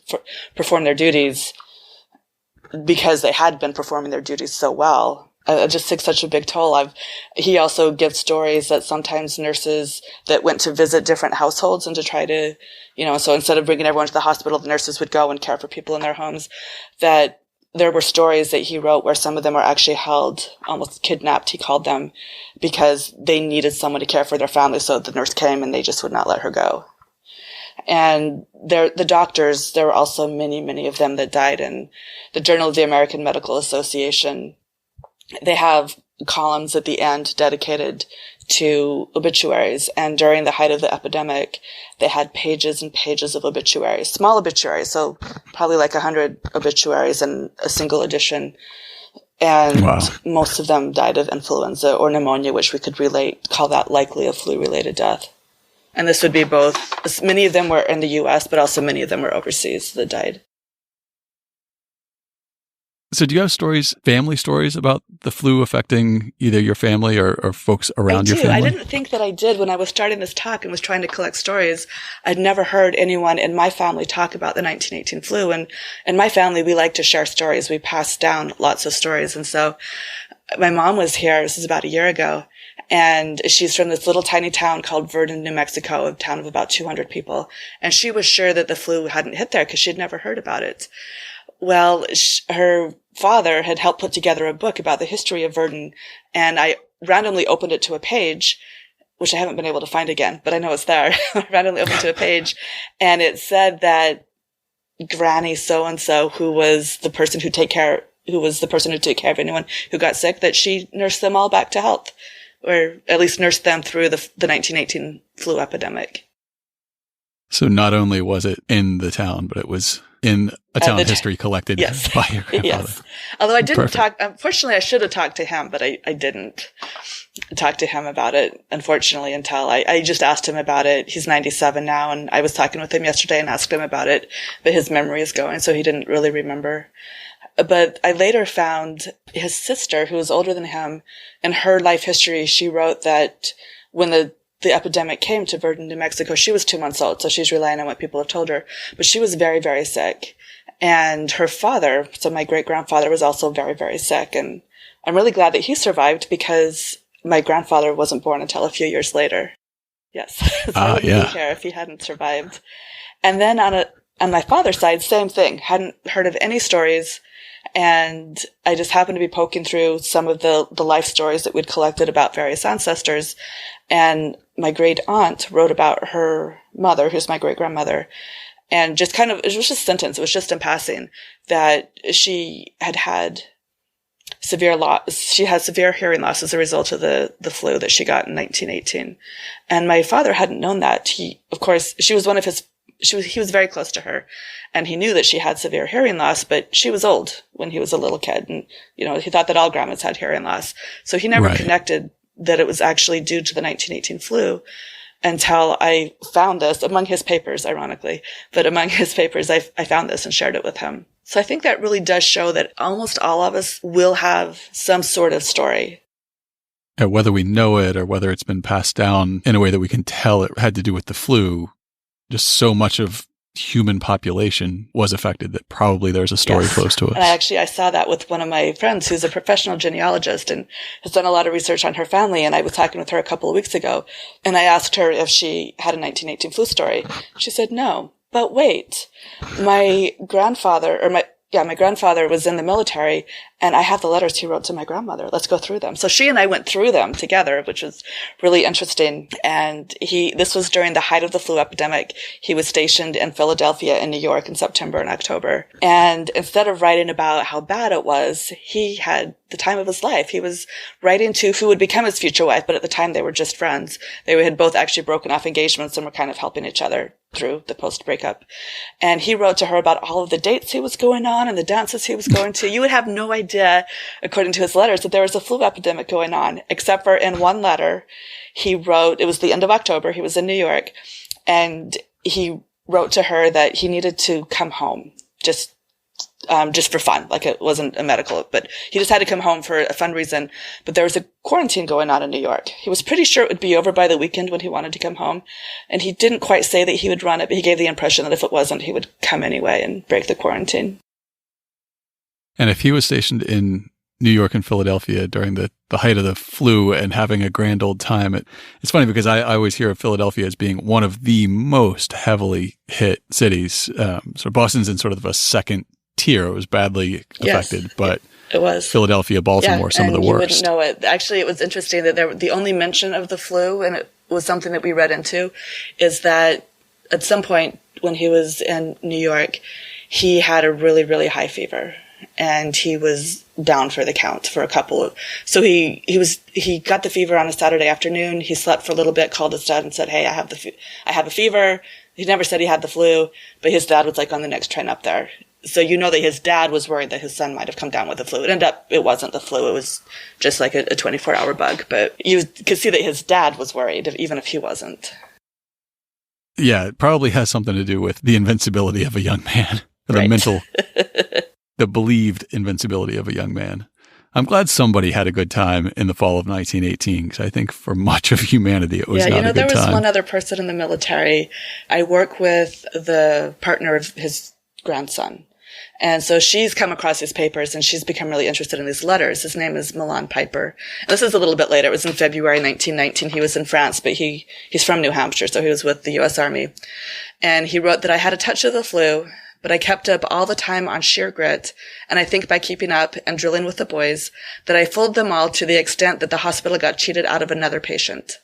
perform their duties because they had been performing their duties so well. It just takes such a big toll. He also gives stories that sometimes nurses that went to visit different households and to try to, so instead of bringing everyone to the hospital, the nurses would go and care for people in their homes, that there were stories that he wrote where some of them were actually held, almost kidnapped, he called them, because they needed someone to care for their family. So the nurse came and they just would not let her go. And the doctors, there were also many, many of them that died. In the Journal of the American Medical Association, they have columns at the end dedicated to obituaries. And during the height of the epidemic, they had pages and pages of obituaries, small obituaries. So probably like 100 obituaries in a single edition. And Most of them died of influenza or pneumonia, which we could call that likely a flu-related death. And this would be both, many of them were in the U.S., but also many of them were overseas that died. So do you have family stories about the flu affecting either your family or folks around your family? I didn't think that I did when I was starting this talk and was trying to collect stories. I'd never heard anyone in my family talk about the 1918 flu. And in my family, we like to share stories. We pass down lots of stories. And so my mom was here, this is about a year ago, and she's from this little tiny town called Verdun, New Mexico, a town of about 200 people. And she was sure that the flu hadn't hit there because she'd never heard about it. Well, her father had helped put together a book about the history of Verdun, and I randomly opened it to a page, which I haven't been able to find again, but I know it's there. I randomly opened to a page, and it said that Granny so-and-so, who was the person who took care of anyone who got sick, that she nursed them all back to health, or at least nursed them through the 1918 flu epidemic. So not only was it in the town, but it was in a town history collected by your grandfather. Yes. Although I didn't talk, unfortunately I should have talked to him, but I didn't talk to him about it, unfortunately, until I just asked him about it. He's 97 now, and I was talking with him yesterday and asked him about it, but his memory is going, so he didn't really remember. But I later found his sister, who was older than him, in her life history, she wrote that when the epidemic came to Verdun, New Mexico, she was 2 months old, so she's relying on what people have told her. But she was very, very sick. And her father, so my great-grandfather, was also very, very sick. And I'm really glad that he survived because my grandfather wasn't born until a few years later. Yes. So I wouldn't care if he hadn't survived. And then on my father's side, same thing. Hadn't heard of any stories. And I just happened to be poking through some of the life stories that we'd collected about various ancestors. And my great aunt wrote about her mother, who's my great grandmother. And just it was just a sentence. It was just in passing that she had severe loss. She had severe hearing loss as a result of the flu that she got in 1918. And my father hadn't known that. He was very close to her, and he knew that she had severe hearing loss, but she was old when he was a little kid. And, he thought that all grandmas had hearing loss. So he never connected that it was actually due to the 1918 flu until I found this among his papers, ironically. But among his papers, I found this and shared it with him. So I think that really does show that almost all of us will have some sort of story. Whether we know it or whether it's been passed down in a way that we can tell it had to do with the flu, just so much of human population was affected that probably there's a story close to us. And I saw that with one of my friends who's a professional genealogist and has done a lot of research on her family. And I was talking with her a couple of weeks ago, and I asked her if she had a 1918 flu story. She said no. But wait, my grandfather was in the military, and I have the letters he wrote to my grandmother. Let's go through them. So she and I went through them together, which was really interesting. And this was during the height of the flu epidemic. He was stationed in Philadelphia and New York in September and October. And instead of writing about how bad it was, he had the time of his life. He was writing to who would become his future wife, but at the time they were just friends. They had both actually broken off engagements and were kind of helping each other through the post-breakup. And he wrote to her about all of the dates he was going on and the dances he was going to. You would have no idea, according to his letters, that there was a flu epidemic going on, except for in one letter he wrote, it was the end of October, he was in New York, and he wrote to her that he needed to come home just for fun. Like, it wasn't a medical, but he just had to come home for a fun reason. But there was a quarantine going on in New York. He was pretty sure it would be over by the weekend when he wanted to come home. And he didn't quite say that he would run it, but he gave the impression that if it wasn't, he would come anyway and break the quarantine. And if he was stationed in New York and Philadelphia during the height of the flu and having a grand old time, it's funny because I always hear of Philadelphia as being one of the most heavily hit cities. So Boston's in sort of a second tier. It was badly affected, but it was Philadelphia, Baltimore, some of the worst. You wouldn't know it. Actually, it was interesting that the only mention of the flu, and it was something that we read into, is that at some point when he was in New York, he had a really, really high fever, and he was down for the count for a couple of. So he got the fever on a Saturday afternoon. He slept for a little bit, called his dad, and said, "Hey, I have a fever." He never said he had the flu, but his dad was like on the next train up there. So you know that his dad was worried that his son might have come down with the flu. It wasn't the flu. It was just like a 24-hour bug. But you could see that his dad was worried, even if he wasn't. Yeah, it probably has something to do with the invincibility of a young man. Right. The believed invincibility of a young man. I'm glad somebody had a good time in the fall of 1918, because I think for much of humanity it was not a good time. There was one other person in the military. I work with the partner of his grandson. And so she's come across his papers and she's become really interested in these letters. His name is Milan Piper. And this is a little bit later. It was in February 1919. He was in France, but he's from New Hampshire, so he was with the U.S. Army. And he wrote that I had a touch of the flu, but I kept up all the time on sheer grit. And I think by keeping up and drilling with the boys, that I fooled them all to the extent that the hospital got cheated out of another patient.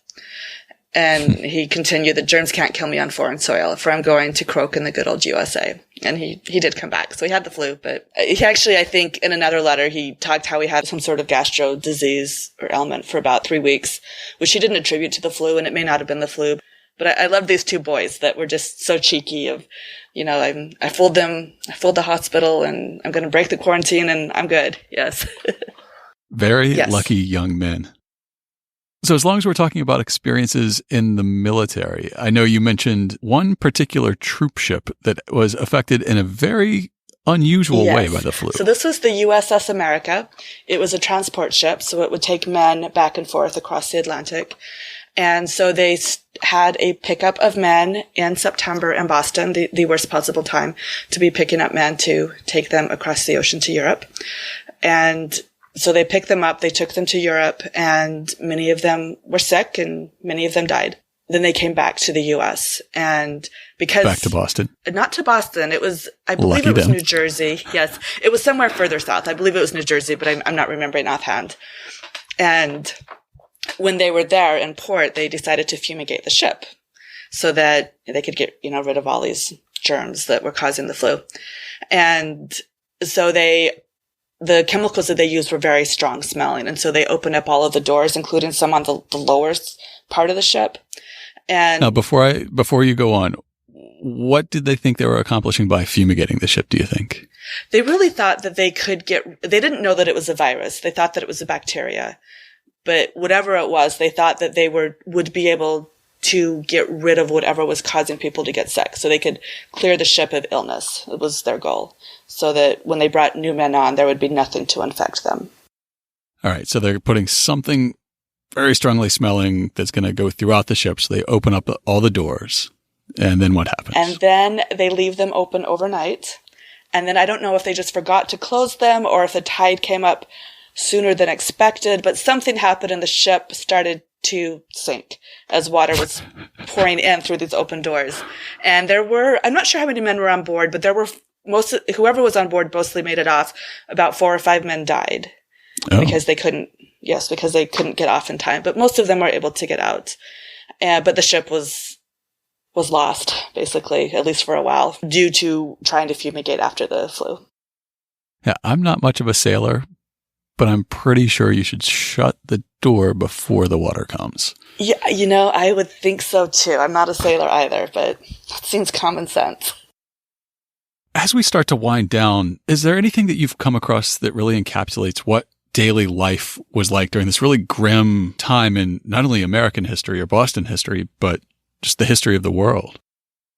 And he continued that germs can't kill me on foreign soil, for I'm going to croak in the good old USA. And he did come back. So he had the flu, but he actually, I think in another letter, he talked how he had some sort of gastro disease or ailment for about 3 weeks, which he didn't attribute to the flu, and it may not have been the flu. But I love these two boys that were just so cheeky of, I fooled them, I fooled the hospital, and I'm going to break the quarantine, and I'm good. Yes. Very lucky young men. So as long as we're talking about experiences in the military, I know you mentioned one particular troop ship that was affected in a very unusual way by the flu. So this was the USS America. It was a transport ship, so it would take men back and forth across the Atlantic. And so they had a pickup of men in September in Boston, the worst possible time to be picking up men to take them across the ocean to Europe. And so they picked them up, they took them to Europe, and many of them were sick and many of them died. Then they came back to the U.S. and because... Back to Boston. Not to Boston. It was, I believe it was New Jersey. Yes. It was somewhere further south. I believe it was New Jersey, but I'm not remembering offhand. And when they were there in port, they decided to fumigate the ship so that they could get, rid of all these germs that were causing the flu. And so the chemicals that they used were very strong smelling. And so they opened up all of the doors, including some on the lower part of the ship. And now, before you go on, what did they think they were accomplishing by fumigating the ship, do you think? They really thought that they didn't know that it was a virus. They thought that it was a bacteria. But whatever it was, they thought that they would be able to get rid of whatever was causing people to get sick. So they could clear the ship of illness. It was their goal. So that when they brought new men on, there would be nothing to infect them. All right. So they're putting something very strongly smelling that's going to go throughout the ship. So they open up all the doors. And then what happens? And then they leave them open overnight. And then I don't know if they just forgot to close them or if the tide came up sooner than expected. But something happened and the ship started to sink as water was pouring in through these open doors. And I'm not sure how many men were on board, but there were whoever was on board mostly made it off. About 4 or 5 men died because they couldn't get off in time. But most of them were able to get out. But the ship was lost, basically, at least for a while, due to trying to fumigate after the flu. Yeah, I'm not much of a sailor, but I'm pretty sure you should shut the door before the water comes. Yeah, I would think so too. I'm not a sailor either, but it seems common sense. As we start to wind down, is there anything that you've come across that really encapsulates what daily life was like during this really grim time in not only American history or Boston history, but just the history of the world?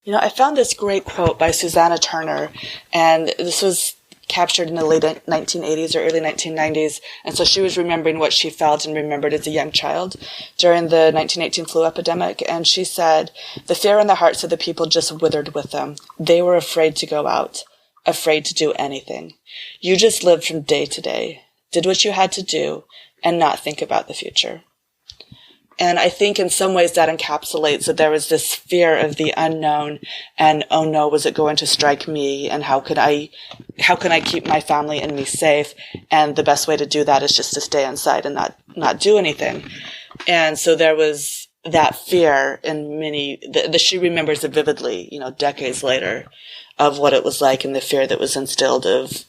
I found this great quote by Susanna Turner, and this was captured in the late 1980s or early 1990s. And so she was remembering what she felt and remembered as a young child during the 1918 flu epidemic. And she said, "The fear in the hearts of the people just withered with them. They were afraid to go out, afraid to do anything. You just lived from day to day, did what you had to do, and not think about the future." And I think in some ways that encapsulates that there was this fear of the unknown and, oh no, was it going to strike me? And how can I keep my family and me safe? And the best way to do that is just to stay inside and not do anything. And so there was that fear in many, she remembers it vividly, decades later, of what it was like and the fear that was instilled of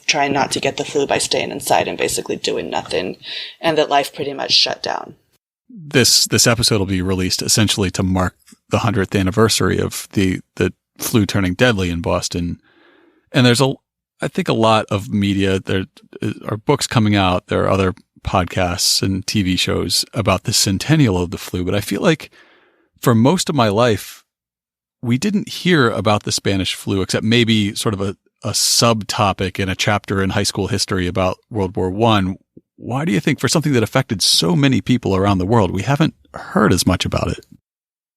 trying not to get the flu by staying inside and basically doing nothing, and that life pretty much shut down. This episode will be released essentially to mark the 100th anniversary of the flu turning deadly in Boston. And there's I think a lot of media. There are books coming out. There are other podcasts and TV shows about the centennial of the flu. But I feel like for most of my life, we didn't hear about the Spanish flu except maybe sort of a subtopic in a chapter in high school history about World War I. Why do you think for something that affected so many people around the world, we haven't heard as much about it?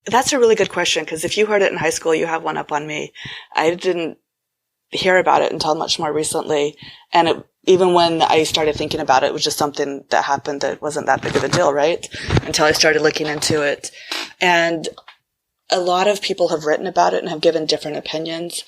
That's a really good question, because if you heard it in high school, you have one up on me. I didn't hear about it until much more recently. And even when I started thinking about it, it was just something that happened that wasn't that big of a deal, right? Until I started looking into it. And a lot of people have written about it and have given different opinions,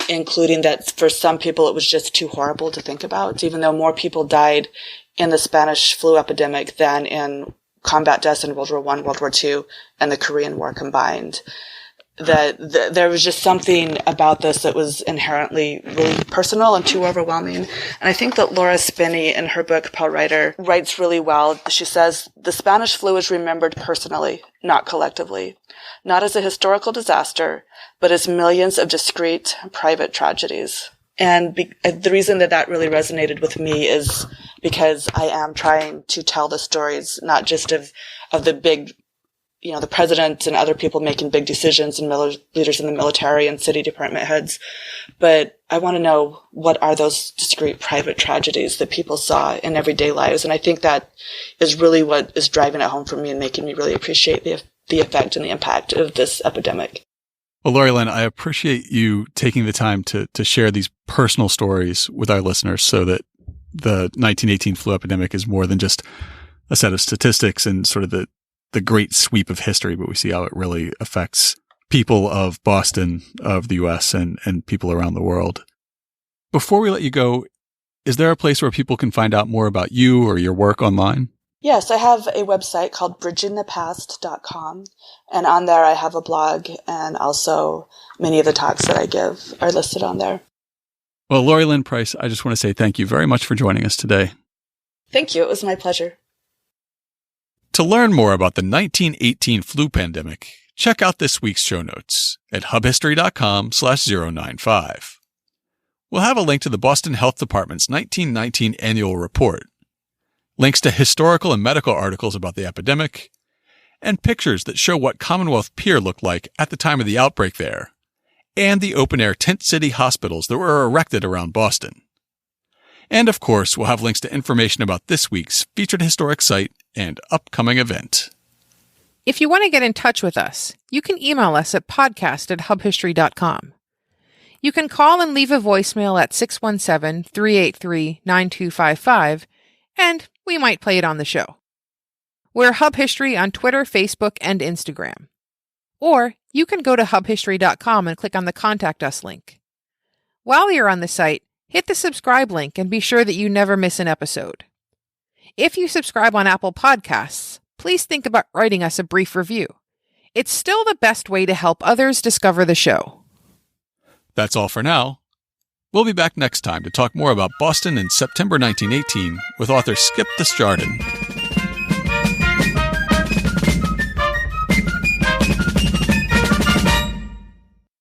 including that for some people it was just too horrible to think about, even though more people died in the Spanish flu epidemic than in combat deaths in World War I, World War II, and the Korean War combined. There was just something about this that was inherently really personal and too overwhelming. And I think that Laura Spinney, in her book Paul Ryder, writes really well. She says, "The Spanish flu is remembered personally, not collectively, not as a historical disaster, but as millions of discrete private tragedies." And the reason that really resonated with me is because I am trying to tell the stories, not just of the big, the president and other people making big decisions and leaders in the military and city department heads. But I want to know, what are those discrete private tragedies that people saw in everyday lives? And I think that is really what is driving it home for me and making me really appreciate the effect and the impact of this epidemic. Well, Lori Lynn, I appreciate you taking the time to share these personal stories with our listeners so that the 1918 flu epidemic is more than just a set of statistics and sort of the great sweep of history, but we see how it really affects people of Boston, of the U.S., and people around the world. Before we let you go, is there a place where people can find out more about you or your work online? Yes, I have a website called bridgingthepast.com, and on there I have a blog, and also many of the talks that I give are listed on there. Well, Lori Lynn Price, I just want to say thank you very much for joining us today. Thank you. It was my pleasure. To learn more about the 1918 flu pandemic, check out this week's show notes at hubhistory.com/095. We'll have a link to the Boston Health Department's 1919 annual report, links to historical and medical articles about the epidemic, and pictures that show what Commonwealth Pier looked like at the time of the outbreak there, and the open-air tent city hospitals that were erected around Boston. And of course, we'll have links to information about this week's featured historic site and upcoming event. If you want to get in touch with us, you can email us at podcast@hubhistory.com. You can call and leave a voicemail at 617-383-9255, and we might play it on the show. We're Hub History on Twitter, Facebook, and Instagram. Or you can go to hubhistory.com and click on the Contact Us link. While you're on the site, hit the subscribe link and be sure that you never miss an episode. If you subscribe on Apple Podcasts, please think about writing us a brief review. It's still the best way to help others discover the show. That's all for now. We'll be back next time to talk more about Boston in September 1918 with author Skip Desjardins.